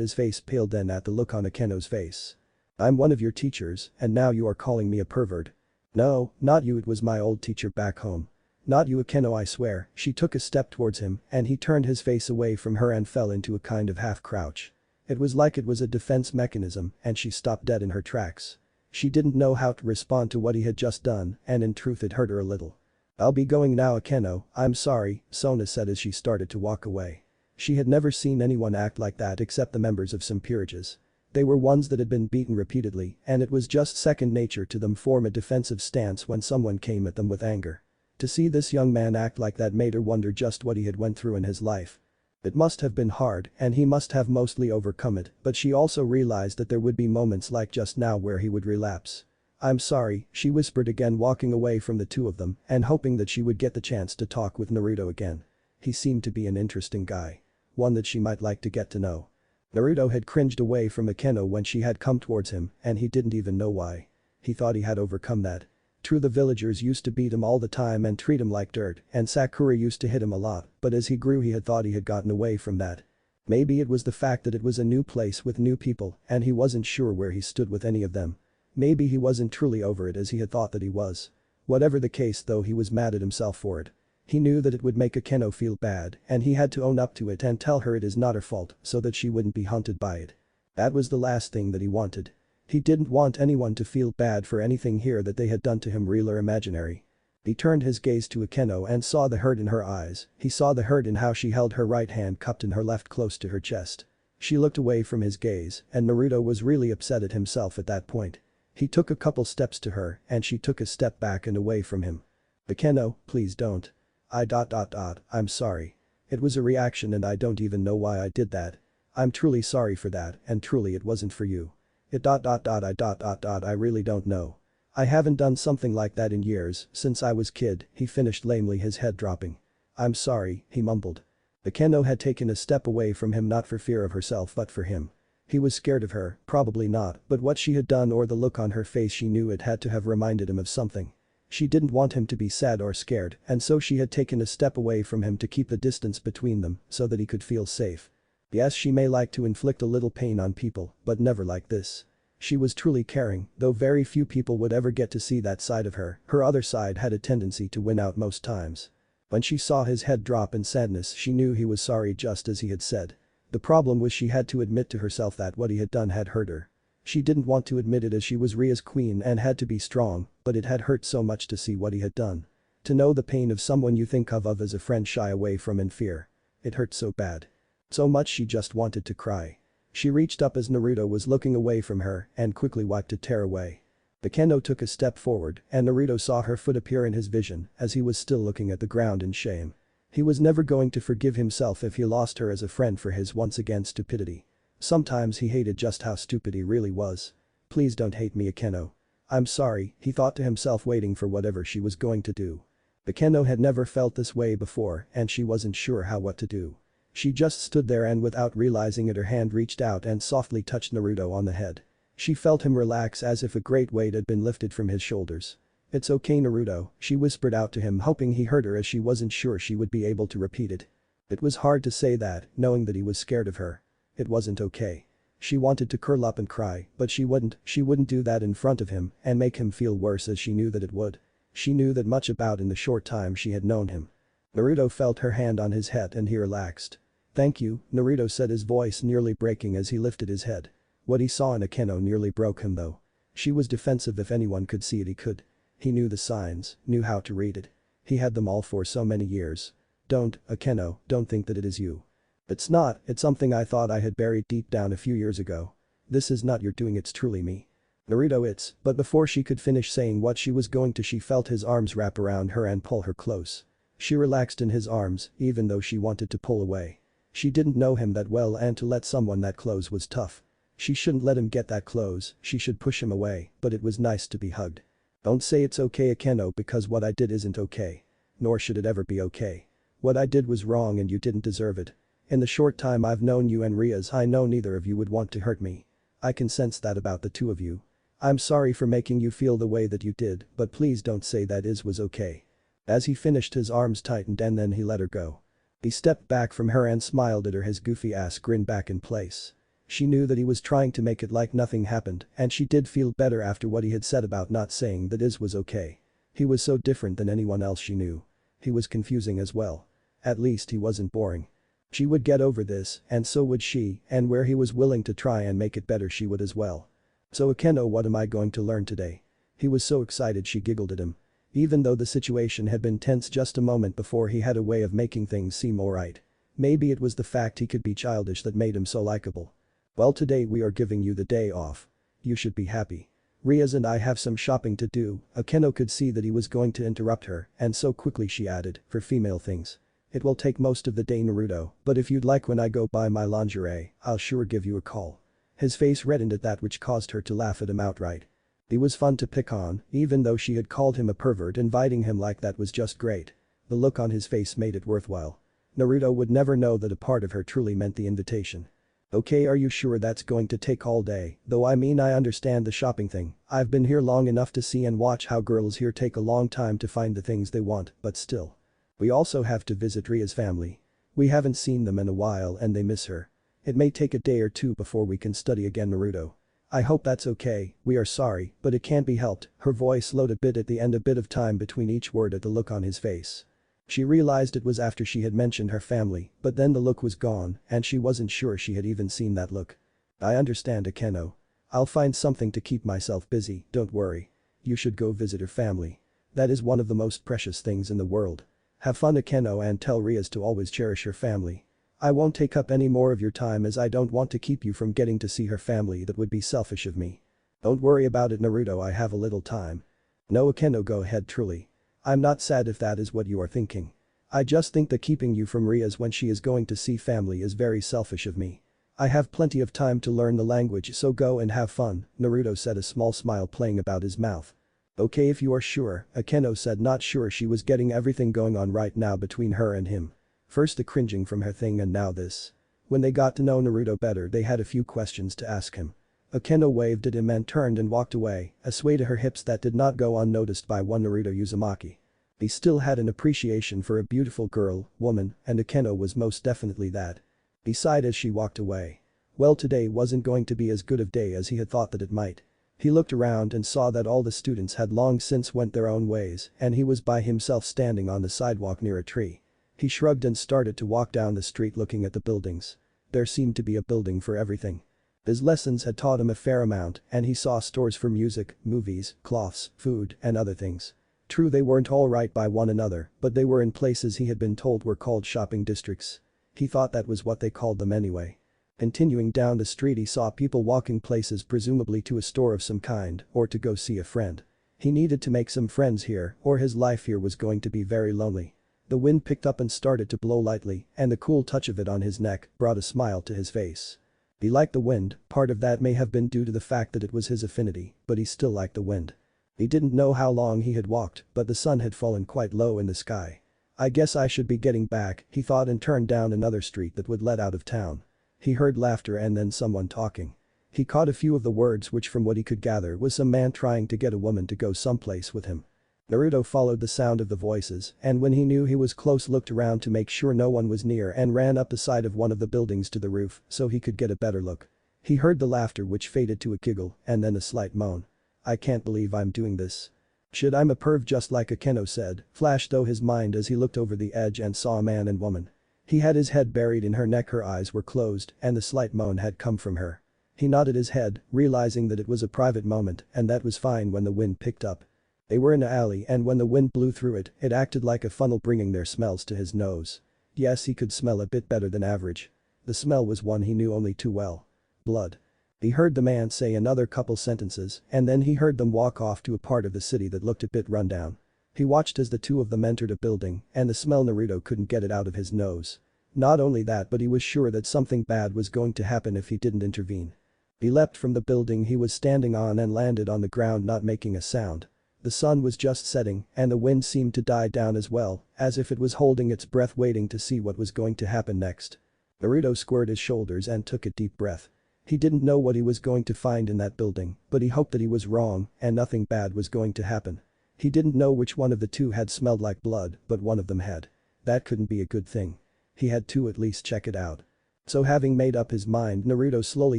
His face paled then at the look on Akeno's face. I'm one of your teachers, and now you are calling me a pervert. No, not you, it was my old teacher back home. Not you, Akeno, I swear. She took a step towards him and he turned his face away from her and fell into a kind of half crouch. It was like it was a defense mechanism and she stopped dead in her tracks. She didn't know how to respond to what he had just done, and in truth it hurt her a little. I'll be going now, Akeno. I'm sorry, Sona said as she started to walk away. She had never seen anyone act like that except the members of some peerages. They were ones that had been beaten repeatedly, and it was just second nature to them form a defensive stance when someone came at them with anger. To see this young man act like that made her wonder just what he had went through in his life. It must have been hard and he must have mostly overcome it, but she also realized that there would be moments like just now where he would relapse. I'm sorry, she whispered again, walking away from the two of them and hoping that she would get the chance to talk with Naruto again. He seemed to be an interesting guy. One that she might like to get to know. Naruto had cringed away from Akeno when she had come towards him and he didn't even know why. He thought he had overcome that. True, the villagers used to beat him all the time and treat him like dirt, and Sakura used to hit him a lot, but as he grew he had thought he had gotten away from that. Maybe it was the fact that it was a new place with new people and he wasn't sure where he stood with any of them. Maybe he wasn't truly over it as he had thought that he was. Whatever the case though, he was mad at himself for it. He knew that it would make Akeno feel bad and he had to own up to it and tell her it is not her fault so that she wouldn't be haunted by it. That was the last thing that he wanted. He didn't want anyone to feel bad for anything here that they had done to him, real or imaginary. He turned his gaze to Akeno and saw the hurt in her eyes. He saw the hurt in how she held her right hand cupped in her left close to her chest. She looked away from his gaze and Naruto was really upset at himself at that point. He took a couple steps to her and she took a step back and away from him. Akeno, please don't. I'm sorry. It was a reaction and I don't even know why I did that. I'm truly sorry for that and truly it wasn't for you. I really don't know. I haven't done something like that in years, since I was kid, he finished lamely, his head dropping. I'm sorry, he mumbled. Akeno had taken a step away from him, not for fear of herself but for him. He was scared of her, probably not, but what she had done or the look on her face, she knew it had to have reminded him of something. She didn't want him to be sad or scared, and so she had taken a step away from him to keep the distance between them so that he could feel safe. Yes, she may like to inflict a little pain on people, but never like this. She was truly caring, though very few people would ever get to see that side of her. Her other side had a tendency to win out most times. When she saw his head drop in sadness, she knew he was sorry, just as he had said. The problem was she had to admit to herself that what he had done had hurt her. She didn't want to admit it as she was Ria's queen and had to be strong, but it had hurt so much to see what he had done. To know the pain of someone you think of as a friend shy away from in fear. It hurt so bad. So much she just wanted to cry. She reached up as Naruto was looking away from her and quickly wiped a tear away. Akeno took a step forward and Naruto saw her foot appear in his vision as he was still looking at the ground in shame. He was never going to forgive himself if he lost her as a friend for his once again stupidity. Sometimes he hated just how stupid he really was. Please don't hate me, Akeno. I'm sorry, he thought to himself, waiting for whatever she was going to do. Akeno had never felt this way before and she wasn't sure what to do. She just stood there and without realizing it her hand reached out and softly touched Naruto on the head. She felt him relax as if a great weight had been lifted from his shoulders. "It's okay Naruto," she whispered out to him hoping he heard her as she wasn't sure she would be able to repeat it. It was hard to say that, knowing that he was scared of her. It wasn't okay. She wanted to curl up and cry, but she wouldn't do that in front of him and make him feel worse as she knew that it would. She knew that much about in the short time she had known him. Naruto felt her hand on his head and he relaxed. "Thank you," Naruto said, his voice nearly breaking as he lifted his head. What he saw in Akeno nearly broke him though. She was defensive. If anyone could see it he could. He knew the signs, knew how to read it. He had them all for so many years. "Don't, Akeno, don't think that it is you. It's not, it's something I thought I had buried deep down a few years ago. This is not your doing, it's truly me." "Naruto, it's," but before she could finish saying what she was going to she felt his arms wrap around her and pull her close. She relaxed in his arms even though she wanted to pull away. She didn't know him that well and to let someone that close was tough. She shouldn't let him get that close, she should push him away, but it was nice to be hugged. "Don't say it's okay Akeno because what I did isn't okay. Nor should it ever be okay. What I did was wrong and you didn't deserve it. In the short time I've known you and Riaz I know neither of you would want to hurt me. I can sense that about the two of you. I'm sorry for making you feel the way that you did but please don't say that is was okay." As he finished his arms tightened and then he let her go. He stepped back from her and smiled at her, his goofy ass grin back in place. She knew that he was trying to make it like nothing happened and she did feel better after what he had said about not saying that is was okay. He was so different than anyone else she knew. He was confusing as well. At least he wasn't boring. She would get over this and so would she and where he was willing to try and make it better she would as well. "So Akeno, what am I going to learn today?" He was so excited she giggled at him. Even though the situation had been tense just a moment before he had a way of making things seem alright. Maybe it was the fact he could be childish that made him so likable. "Well, today we are giving you the day off. You should be happy. Riaz and I have some shopping to do." Akeno could see that he was going to interrupt her and so quickly she added, "For female things. It will take most of the day Naruto, but if you'd like when I go buy my lingerie, I'll sure give you a call." His face reddened at that which caused her to laugh at him outright. He was fun to pick on, even though she had called him a pervert. Inviting him like that was just great. The look on his face made it worthwhile. Naruto would never know that a part of her truly meant the invitation. "Okay, are you sure that's going to take all day? Though I mean I understand the shopping thing. I've been here long enough to see and watch how girls here take a long time to find the things they want, but still. We also have to visit Ria's family. We haven't seen them in a while and they miss her. It may take a day or two before we can study again Naruto. I hope that's okay, we are sorry, but it can't be helped." Her voice slowed a bit at the end, a bit of time between each word at the look on his face. She realized it was after she had mentioned her family, but then the look was gone and she wasn't sure she had even seen that look. "I understand Akeno. I'll find something to keep myself busy, don't worry. You should go visit her family. That is one of the most precious things in the world. Have fun Akeno and tell Riaz to always cherish her family. I won't take up any more of your time as I don't want to keep you from getting to see her family, that would be selfish of me." "Don't worry about it Naruto, I have a little time." "No Akeno, go ahead truly. I'm not sad if that is what you are thinking. I just think that keeping you from Riaz when she is going to see family is very selfish of me. I have plenty of time to learn the language, so go and have fun," Naruto said, a small smile playing about his mouth. "Okay if you are sure," Akeno said, not sure she was getting everything going on right now between her and him. First the cringing from her thing and now this. When they got to know Naruto better they had a few questions to ask him. Akeno waved at him and turned and walked away, a sway to her hips that did not go unnoticed by one Naruto Uzumaki. He still had an appreciation for a beautiful girl, woman, and Akeno was most definitely that. He sighed as she walked away. Well, today wasn't going to be as good of day as he had thought that it might. He looked around and saw that all the students had long since went their own ways and he was by himself standing on the sidewalk near a tree. He shrugged and started to walk down the street looking at the buildings. There seemed to be a building for everything. His lessons had taught him a fair amount and he saw stores for music, movies, cloths, food, and other things. True, they weren't all right by one another, but they were in places he had been told were called shopping districts. He thought that was what they called them anyway. Continuing down the street he saw people walking places, presumably to a store of some kind or to go see a friend. He needed to make some friends here or his life here was going to be very lonely. The wind picked up and started to blow lightly and the cool touch of it on his neck brought a smile to his face. He liked the wind, part of that may have been due to the fact that it was his affinity, but he still liked the wind. He didn't know how long he had walked, but the sun had fallen quite low in the sky. I guess I should be getting back, he thought, and turned down another street that would lead out of town. He heard laughter and then someone talking. He caught a few of the words, which from what he could gather was some man trying to get a woman to go someplace with him. Naruto followed the sound of the voices, and when he knew he was close, looked around to make sure no one was near and ran up the side of one of the buildings to the roof so he could get a better look. He heard the laughter, which faded to a giggle and then a slight moan. I can't believe I'm doing this. Shit, I'm a perv, just like Akeno said, flashed though his mind as he looked over the edge and saw a man and woman. He had his head buried in her neck, her eyes were closed, and the slight moan had come from her. He nodded his head, realizing that it was a private moment, and that was fine when the wind picked up. They were in an alley, and when the wind blew through it, it acted like a funnel, bringing their smells to his nose. Yes, he could smell a bit better than average. The smell was one he knew only too well. Blood. He heard the man say another couple sentences, and then he heard them walk off to a part of the city that looked a bit run down. He watched as the two of them entered a building, and the smell, Naruto couldn't get it out of his nose. Not only that, but he was sure that something bad was going to happen if he didn't intervene. He leapt from the building he was standing on and landed on the ground, not making a sound. The sun was just setting, and the wind seemed to die down as well, as if it was holding its breath, waiting to see what was going to happen next. Naruto squared his shoulders and took a deep breath. He didn't know what he was going to find in that building, but he hoped that he was wrong and nothing bad was going to happen. He didn't know which one of the two had smelled like blood, but one of them had. That couldn't be a good thing. He had to at least check it out. So having made up his mind, Naruto slowly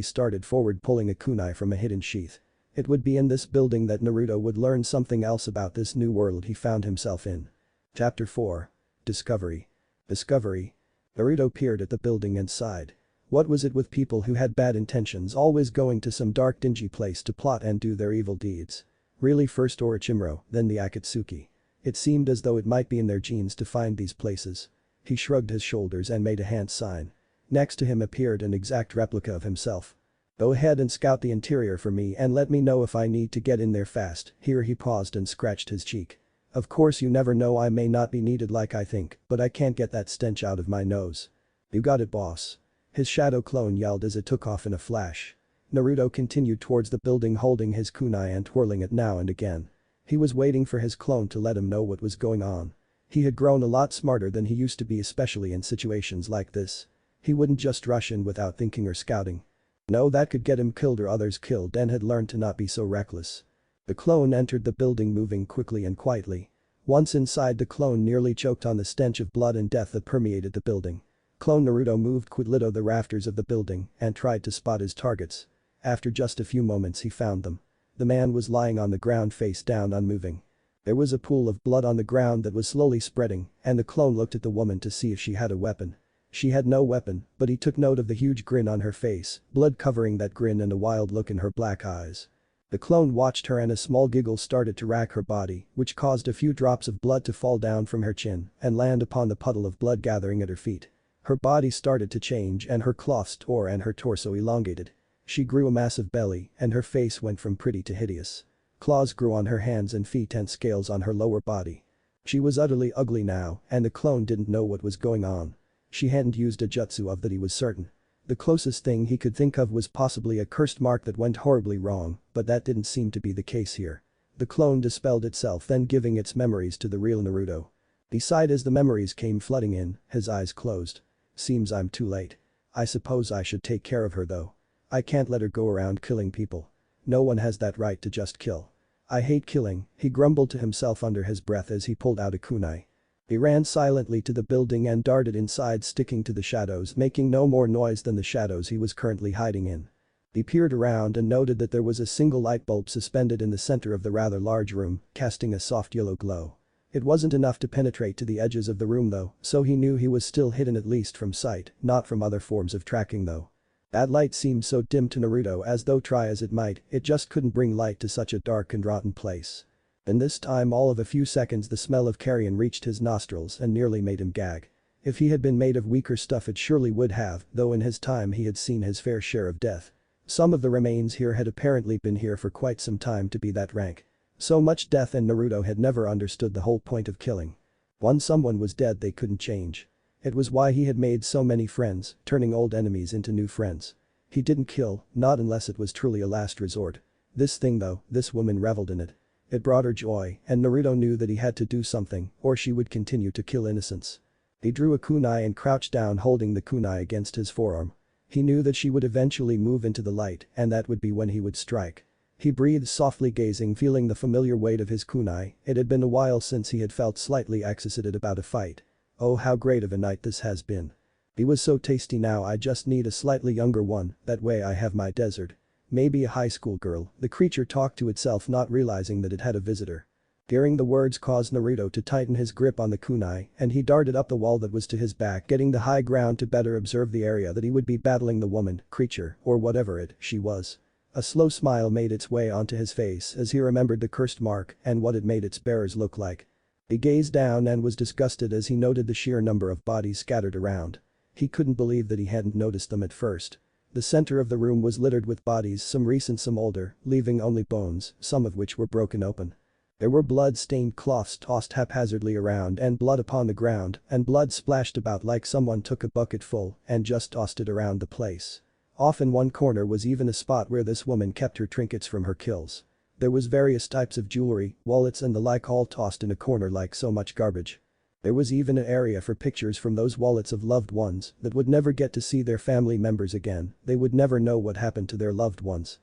started forward, pulling a kunai from a hidden sheath. It would be in this building that Naruto would learn something else about this new world he found himself in. Chapter 4. Discovery. Discovery. Naruto peered at the building and sighed. What was it with people who had bad intentions always going to some dark, dingy place to plot and do their evil deeds? Really, first Orochimaru, then the Akatsuki. It seemed as though it might be in their genes to find these places. He shrugged his shoulders and made a hand sign. Next to him appeared an exact replica of himself. Go ahead and scout the interior for me and let me know if I need to get in there fast. Here he paused and scratched his cheek. Of course, you never know, I may not be needed like I think, but I can't get that stench out of my nose. You got it, boss. His shadow clone yelled as it took off in a flash. Naruto continued towards the building, holding his kunai and twirling it now and again. He was waiting for his clone to let him know what was going on. He had grown a lot smarter than he used to be, especially in situations like this. He wouldn't just rush in without thinking or scouting. No, that could get him killed or others killed, and had learned to not be so reckless. The clone entered the building, moving quickly and quietly. Once inside, the clone nearly choked on the stench of blood and death that permeated the building. Clone Naruto moved quickly to the rafters of the building and tried to spot his targets. After just a few moments he found them. The man was lying on the ground, face down, unmoving. There was a pool of blood on the ground that was slowly spreading, and the clone looked at the woman to see if she had a weapon. She had no weapon, but he took note of the huge grin on her face, blood covering that grin and a wild look in her black eyes. The clone watched her and a small giggle started to rack her body, which caused a few drops of blood to fall down from her chin and land upon the puddle of blood gathering at her feet. Her body started to change and her cloths tore and her torso elongated. She grew a massive belly and her face went from pretty to hideous. Claws grew on her hands and feet and scales on her lower body. She was utterly ugly now, and the clone didn't know what was going on. She hadn't used a jutsu, of that he was certain. The closest thing he could think of was possibly a cursed mark that went horribly wrong, but that didn't seem to be the case here. The clone dispelled itself, then giving its memories to the real Naruto. He sighed as the memories came flooding in, his eyes closed. Seems I'm too late. I suppose I should take care of her though. I can't let her go around killing people. No one has that right to just kill. I hate killing, he grumbled to himself under his breath as he pulled out a kunai. He ran silently to the building and darted inside, sticking to the shadows, making no more noise than the shadows he was currently hiding in. He peered around and noted that there was a single light bulb suspended in the center of the rather large room, casting a soft yellow glow. It wasn't enough to penetrate to the edges of the room though, so he knew he was still hidden, at least from sight, not from other forms of tracking though. That light seemed so dim to Naruto, as though try as it might, it just couldn't bring light to such a dark and rotten place. In this time, all of a few seconds, the smell of carrion reached his nostrils and nearly made him gag. If he had been made of weaker stuff it surely would have, though in his time he had seen his fair share of death. Some of the remains here had apparently been here for quite some time to be that rank. So much death, and Naruto had never understood the whole point of killing. Once someone was dead they couldn't change. It was why he had made so many friends, turning old enemies into new friends. He didn't kill, not unless it was truly a last resort. This thing though, this woman reveled in it. It brought her joy, and Naruto knew that he had to do something, or she would continue to kill innocents. He drew a kunai and crouched down holding the kunai against his forearm. He knew that she would eventually move into the light, and that would be when he would strike. He breathed softly, gazing, feeling the familiar weight of his kunai. It had been a while since he had felt slightly excited about a fight. Oh, how great of a night this has been. He was so tasty. Now I just need a slightly younger one, that way I have my desert. Maybe a high school girl, the creature talked to itself, not realizing that it had a visitor. Hearing the words caused Naruto to tighten his grip on the kunai, and he darted up the wall that was to his back, getting the high ground to better observe the area that he would be battling the woman, creature, or whatever she was. A slow smile made its way onto his face as he remembered the cursed mark and what it made its bearers look like. He gazed down and was disgusted as he noted the sheer number of bodies scattered around. He couldn't believe that he hadn't noticed them at first. The center of the room was littered with bodies, some recent, some older, leaving only bones, some of which were broken open. There were blood-stained cloths tossed haphazardly around and blood upon the ground, and blood splashed about like someone took a bucket full and just tossed it around the place. Off in one corner was even a spot where this woman kept her trinkets from her kills. There was various types of jewelry, wallets and the like, all tossed in a corner like so much garbage. There was even an area for pictures from those wallets of loved ones that would never get to see their family members again. They would never know what happened to their loved ones.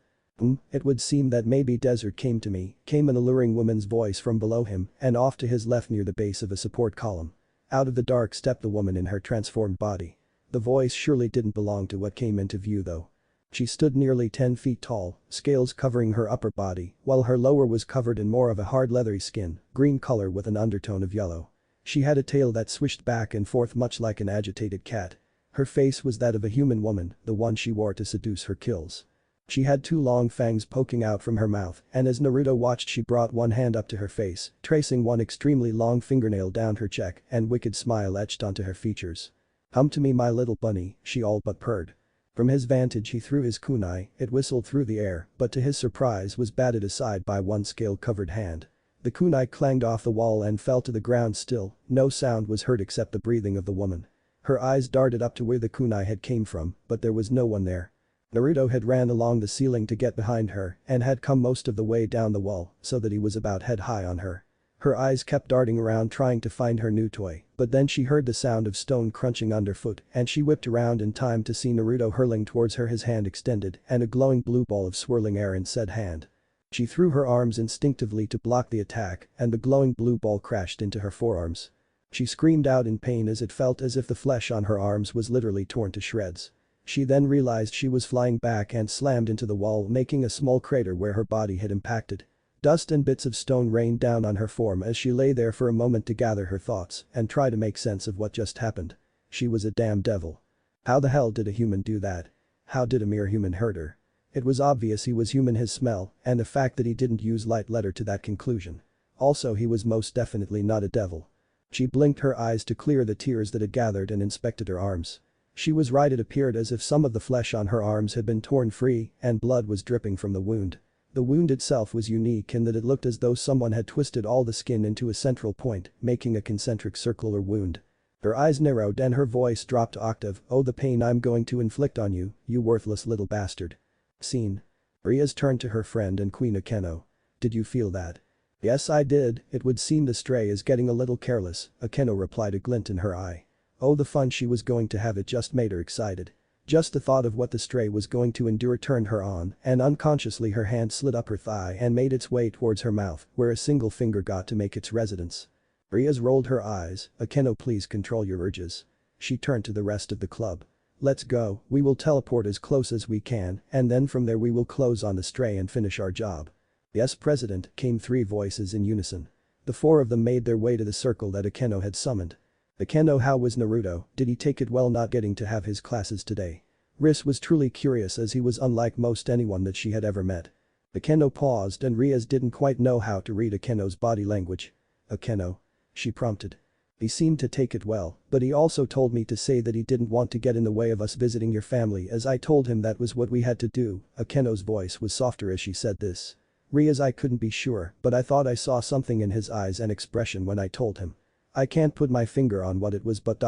It would seem that maybe desert came to me, came an alluring woman's voice from below him and off to his left near the base of a support column. Out of the dark stepped the woman in her transformed body. The voice surely didn't belong to what came into view though. She stood nearly 10 feet tall, scales covering her upper body, while her lower was covered in more of a hard leathery skin, green color with an undertone of yellow. She had a tail that swished back and forth much like an agitated cat. Her face was that of a human woman, the one she wore to seduce her kills. She had 2 long fangs poking out from her mouth, and as Naruto watched, she brought one hand up to her face, tracing one extremely long fingernail down her cheek, and wicked smile etched onto her features. "Come to me, my little bunny," she all but purred. From his vantage he threw his kunai, it whistled through the air, but to his surprise was batted aside by one scale-covered hand. The kunai clanged off the wall and fell to the ground. Still, no sound was heard except the breathing of the woman. Her eyes darted up to where the kunai had came from, but there was no one there. Naruto had ran along the ceiling to get behind her and had come most of the way down the wall so that he was about head high on her. Her eyes kept darting around trying to find her new toy, but then she heard the sound of stone crunching underfoot and she whipped around in time to see Naruto hurling towards her, his hand extended and a glowing blue ball of swirling air in said hand. She threw her arms instinctively to block the attack and the glowing blue ball crashed into her forearms. She screamed out in pain as it felt as if the flesh on her arms was literally torn to shreds. She then realized she was flying back and slammed into the wall, making a small crater where her body had impacted. Dust and bits of stone rained down on her form as she lay there for a moment to gather her thoughts and try to make sense of what just happened. She was a damn devil. How the hell did a human do that? How did a mere human hurt her? It was obvious he was human, his smell and the fact that he didn't use light led her to that conclusion. Also, he was most definitely not a devil. She blinked her eyes to clear the tears that had gathered and inspected her arms. She was right, it appeared as if some of the flesh on her arms had been torn free and blood was dripping from the wound. The wound itself was unique in that it looked as though someone had twisted all the skin into a central point, making a concentric circular wound. Her eyes narrowed and her voice dropped to octave. "Oh, the pain I'm going to inflict on you, you worthless little bastard." Scene. Rias turned to her friend and Queen Akeno. "Did you feel that?" "Yes, I did. It would seem the stray is getting a little careless," Akeno replied, a glint in her eye. Oh, the fun she was going to have, it just made her excited. Just the thought of what the stray was going to endure turned her on, and unconsciously her hand slid up her thigh and made its way towards her mouth, where a single finger got to make its residence. Rias rolled her eyes. "Akeno, please control your urges." She turned to the rest of the club. "Let's go, we will teleport as close as we can, and then from there we will close on the stray and finish our job." "Yes, President," came 3 voices in unison. The 4 of them made their way to the circle that Akeno had summoned. "Akeno, how was Naruto? Did he take it well not getting to have his classes today?" Rias was truly curious as he was unlike most anyone that she had ever met. Akeno paused and Rias didn't quite know how to read Akeno's body language. "Akeno?" she prompted. "He seemed to take it well, but he also told me to say that he didn't want to get in the way of us visiting your family, as I told him that was what we had to do." Akeno's voice was softer as she said this. "Rias, I couldn't be sure, but I thought I saw something in his eyes and expression when I told him. I can't put my finger on what it was, but ...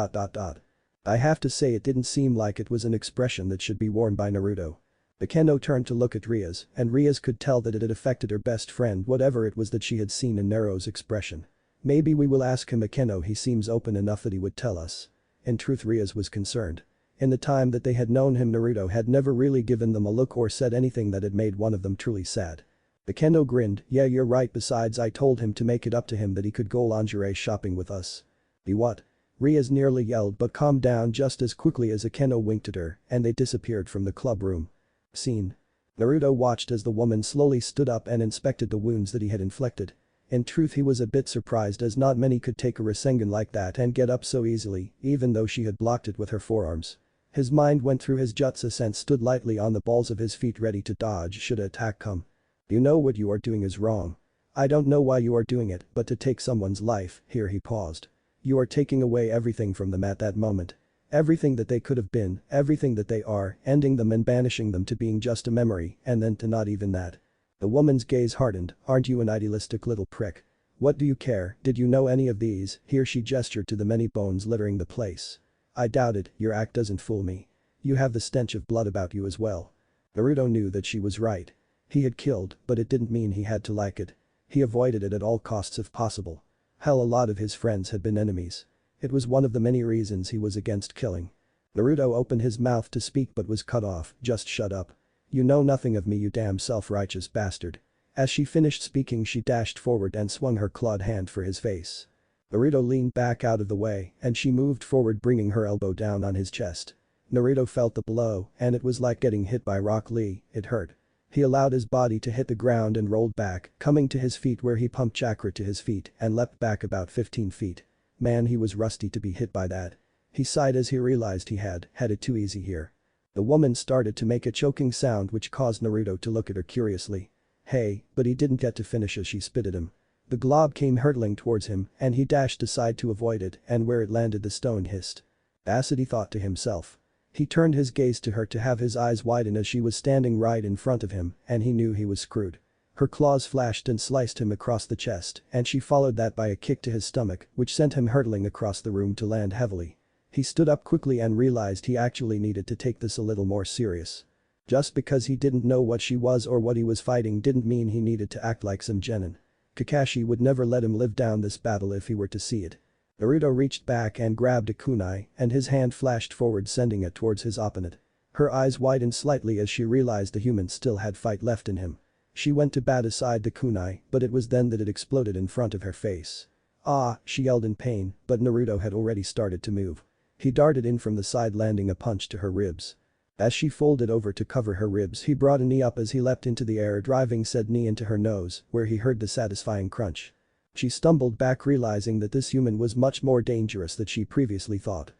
I have to say it didn't seem like it was an expression that should be worn by Naruto." Bakeno turned to look at Riaz, and Riaz could tell that it had affected her best friend, whatever it was that she had seen in Nero's expression. Maybe we will ask him. Bakeno, he seems open enough that he would tell us. In truth, Riaz was concerned. In the time that they had known him, Naruto had never really given them a look or said anything that had made one of them truly sad. Bakeno grinned. Yeah, you're right, besides I told him to make it up to him that he could go lingerie shopping with us. Be what? Riaz nearly yelled but calmed down just as quickly as Bakeno winked at her, and they disappeared from the club room. Scene. Naruto watched as the woman slowly stood up and inspected the wounds that he had inflicted. In truth, he was a bit surprised as not many could take a Rasengan like that and get up so easily, even though she had blocked it with her forearms. His mind went through his jutsu and stood lightly on the balls of his feet ready to dodge should an attack come. You know what you are doing is wrong. I don't know why you are doing it, but to take someone's life, here he paused. You are taking away everything from them at that moment. Everything that they could have been, everything that they are, ending them and banishing them to being just a memory, and then to not even that. The woman's gaze hardened. Aren't you an idealistic little prick? What do you care? Did you know any of these? Here she gestured to the many bones littering the place. I doubt it, your act doesn't fool me. You have the stench of blood about you as well. Naruto knew that she was right. He had killed, but it didn't mean he had to like it. He avoided it at all costs if possible. Hell, a lot of his friends had been enemies. It was one of the many reasons he was against killing. Naruto opened his mouth to speak but was cut off. Just shut up. You know nothing of me, you damn self-righteous bastard. As she finished speaking, she dashed forward and swung her clawed hand for his face. Naruto leaned back out of the way and she moved forward, bringing her elbow down on his chest. Naruto felt the blow and it was like getting hit by Rock Lee. It hurt. He allowed his body to hit the ground and rolled back, coming to his feet where he pumped chakra to his feet and leapt back about 15 feet. Man, he was rusty to be hit by that. He sighed as he realized he had it too easy here. The woman started to make a choking sound which caused Naruto to look at her curiously. Hey, but he didn't get to finish as she spit at him. The glob came hurtling towards him and he dashed aside to avoid it, and where it landed the stone hissed. Acid, he thought to himself. He turned his gaze to her to have his eyes widen as she was standing right in front of him, and he knew he was screwed. Her claws flashed and sliced him across the chest, and she followed that by a kick to his stomach, which sent him hurtling across the room to land heavily. He stood up quickly and realized he actually needed to take this a little more serious. Just because he didn't know what she was or what he was fighting didn't mean he needed to act like some genin. Kakashi would never let him live down this battle if he were to see it. Naruto reached back and grabbed a kunai, and his hand flashed forward, sending it towards his opponent. Her eyes widened slightly as she realized the human still had fight left in him. She went to bat aside the kunai, but it was then that it exploded in front of her face. Ah, she yelled in pain, but Naruto had already started to move. He darted in from the side, landing a punch to her ribs. As she folded over to cover her ribs, he brought a knee up as he leapt into the air, driving said knee into her nose, where he heard the satisfying crunch. She stumbled back, realizing that this human was much more dangerous than she previously thought.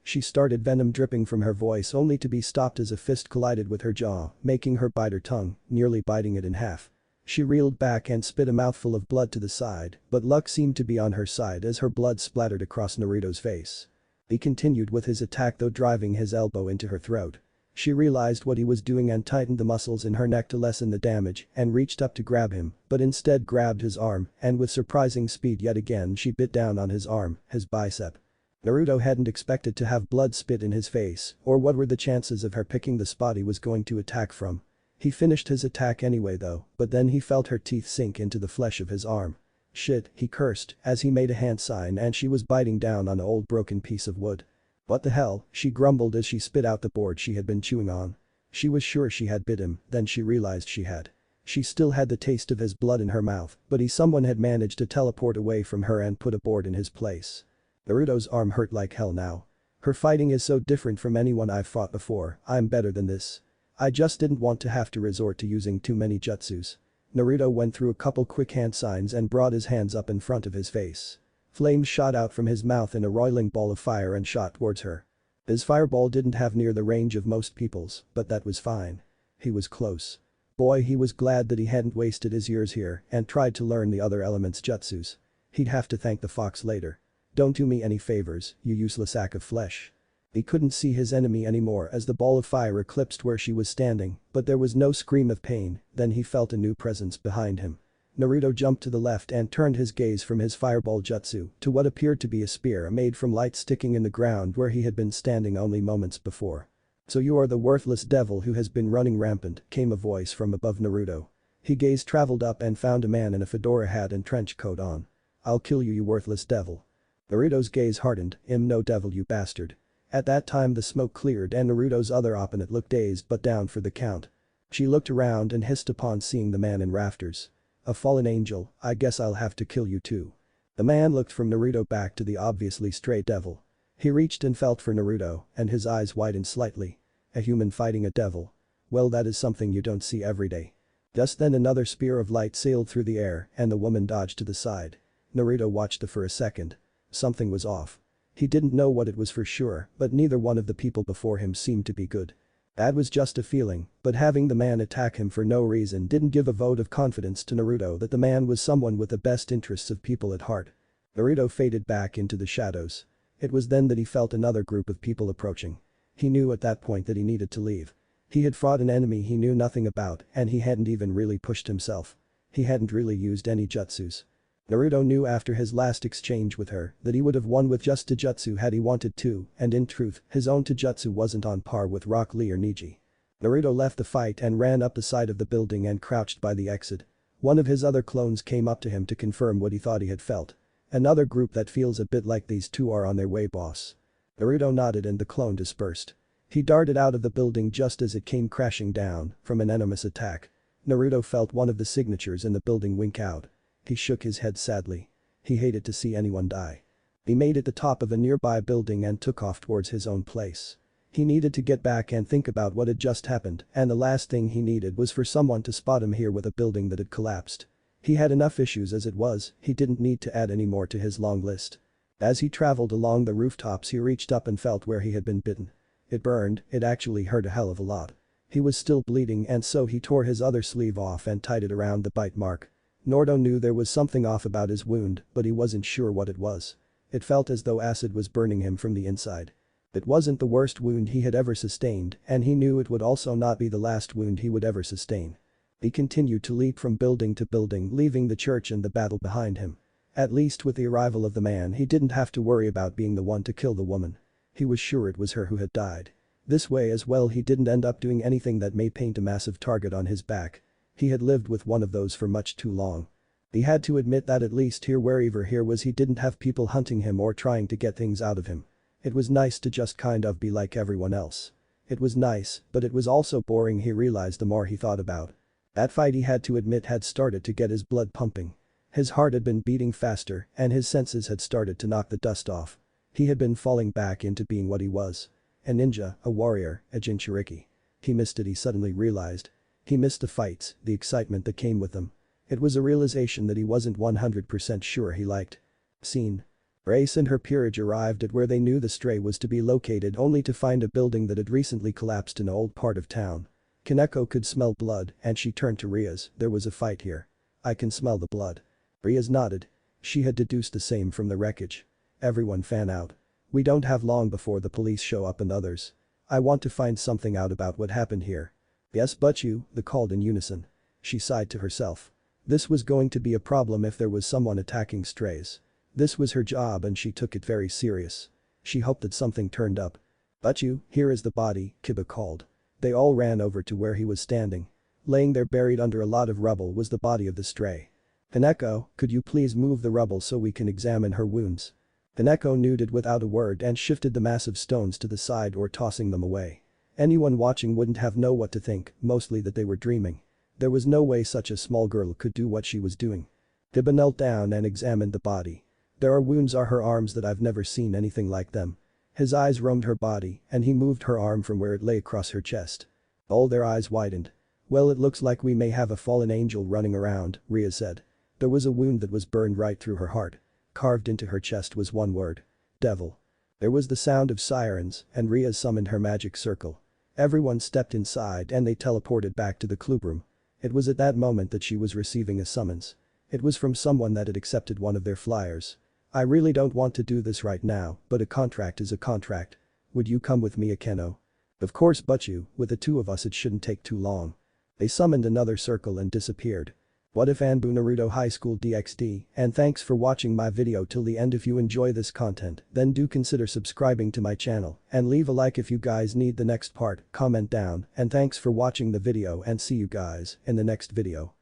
She started, venom dripping from her voice, only to be stopped as a fist collided with her jaw, making her bite her tongue, nearly biting it in half. She reeled back and spit a mouthful of blood to the side, but luck seemed to be on her side as her blood splattered across Naruto's face. He continued with his attack, though driving his elbow into her throat. She realized what he was doing and tightened the muscles in her neck to lessen the damage and reached up to grab him, but instead grabbed his arm, and with surprising speed yet again she bit down on his arm, his bicep. Naruto hadn't expected to have blood spit in his face, or what were the chances of her picking the spot he was going to attack from. He finished his attack anyway though, but then he felt her teeth sink into the flesh of his arm. Shit, he cursed as he made a hand sign and she was biting down on an old broken piece of wood. What the hell, she grumbled as she spit out the board she had been chewing on. She was sure she had bit him, then she realized she had. She still had the taste of his blood in her mouth, but someone had managed to teleport away from her and put a board in his place. Naruto's arm hurt like hell now. Her fighting is so different from anyone I've fought before. I'm better than this. I just didn't want to have to resort to using too many jutsus. Naruto went through a couple quick hand signs and brought his hands up in front of his face. Flames shot out from his mouth in a roiling ball of fire and shot towards her. His fireball didn't have near the range of most people's, but that was fine. He was close. Boy, he was glad that he hadn't wasted his years here and tried to learn the other elements' jutsus. He'd have to thank the fox later. Don't do me any favors, you useless sack of flesh. He couldn't see his enemy anymore as the ball of fire eclipsed where she was standing, but there was no scream of pain. Then he felt a new presence behind him. Naruto jumped to the left and turned his gaze from his fireball jutsu to what appeared to be a spear made from light sticking in the ground where he had been standing only moments before. "So you are the worthless devil who has been running rampant," came a voice from above Naruto. His gaze traveled up and found a man in a fedora hat and trench coat on. "I'll kill you, you worthless devil." Naruto's gaze hardened. No devil, you bastard." At that time the smoke cleared and Naruto's other opponent looked dazed but down for the count. She looked around and hissed upon seeing the man in rafters. "A fallen angel, I guess I'll have to kill you too." The man looked from Naruto back to the obviously stray devil. He reached and felt for Naruto and his eyes widened slightly. A human fighting a devil. Well, that is something you don't see every day. Just then another spear of light sailed through the air and the woman dodged to the side. Naruto watched her for a second. Something was off. He didn't know what it was for sure, but neither one of the people before him seemed to be good. That was just a feeling, but having the man attack him for no reason didn't give a vote of confidence to Naruto that the man was someone with the best interests of people at heart. Naruto faded back into the shadows. It was then that he felt another group of people approaching. He knew at that point that he needed to leave. He had fought an enemy he knew nothing about and he hadn't even really pushed himself. He hadn't really used any jutsus. Naruto knew after his last exchange with her that he would have won with just Taijutsu had he wanted to, and in truth, his own Taijutsu wasn't on par with Rock Lee or Neji. Naruto left the fight and ran up the side of the building and crouched by the exit. One of his other clones came up to him to confirm what he thought he had felt. "Another group that feels a bit like these two are on their way, boss." Naruto nodded and the clone dispersed. He darted out of the building just as it came crashing down from an enormous attack. Naruto felt one of the signatures in the building wink out. He shook his head sadly. He hated to see anyone die. He made it the top of a nearby building and took off towards his own place. He needed to get back and think about what had just happened, and the last thing he needed was for someone to spot him here with a building that had collapsed. He had enough issues as it was, he didn't need to add any more to his long list. As he traveled along the rooftops he reached up and felt where he had been bitten. It burned, it actually hurt a hell of a lot. He was still bleeding and so he tore his other sleeve off and tied it around the bite mark. Naruto knew there was something off about his wound, but he wasn't sure what it was. It felt as though acid was burning him from the inside. It wasn't the worst wound he had ever sustained, and he knew it would also not be the last wound he would ever sustain. He continued to leap from building to building, leaving the church and the battle behind him. At least with the arrival of the man he didn't have to worry about being the one to kill the woman. He was sure it was her who had died. This way as well he didn't end up doing anything that may paint a massive target on his back. He had lived with one of those for much too long. He had to admit that at least here wherever he was he didn't have people hunting him or trying to get things out of him. It was nice to just kind of be like everyone else. It was nice, but it was also boring, he realized the more he thought about. That fight he had to admit had started to get his blood pumping. His heart had been beating faster and his senses had started to knock the dust off. He had been falling back into being what he was. A ninja, a warrior, a Jinchuriki. He missed it, he suddenly realized. He missed the fights, the excitement that came with them. It was a realization that he wasn't 100% sure he liked. Scene. Grace and her peerage arrived at where they knew the stray was to be located only to find a building that had recently collapsed in an old part of town. Kaneko could smell blood and she turned to Riaz, "There was a fight here. I can smell the blood." Riaz nodded. She had deduced the same from the wreckage. "Everyone fan out. We don't have long before the police show up and others. I want to find something out about what happened here." "Yes, but you," they called in unison. She sighed to herself. This was going to be a problem if there was someone attacking strays. This was her job and she took it very serious. She hoped that something turned up. "But you, here is the body," Kiba called. They all ran over to where he was standing. Laying there buried under a lot of rubble was the body of the stray. "Kaneko, could you please move the rubble so we can examine her wounds?" Kaneko nodded without a word and shifted the massive stones to the side or tossing them away. Anyone watching wouldn't have known what to think, mostly that they were dreaming. There was no way such a small girl could do what she was doing. Kiba knelt down and examined the body. "There are wounds on her arms that I've never seen anything like them." His eyes roamed her body and he moved her arm from where it lay across her chest. All their eyes widened. "Well, it looks like we may have a fallen angel running around," Riaz said. There was a wound that was burned right through her heart. Carved into her chest was one word. Devil. There was the sound of sirens and Riaz summoned her magic circle. Everyone stepped inside and they teleported back to the clubroom. It was at that moment that she was receiving a summons. It was from someone that had accepted one of their flyers. "I really don't want to do this right now, but a contract is a contract. Would you come with me, Akeno?" "Of course, but you, with the two of us it shouldn't take too long." They summoned another circle and disappeared. What if ANBU Naruto Highschool DxD, and thanks for watching my video till the end. If you enjoy this content, then do consider subscribing to my channel and leave a like if you guys need the next part, comment down, and thanks for watching the video and see you guys in the next video.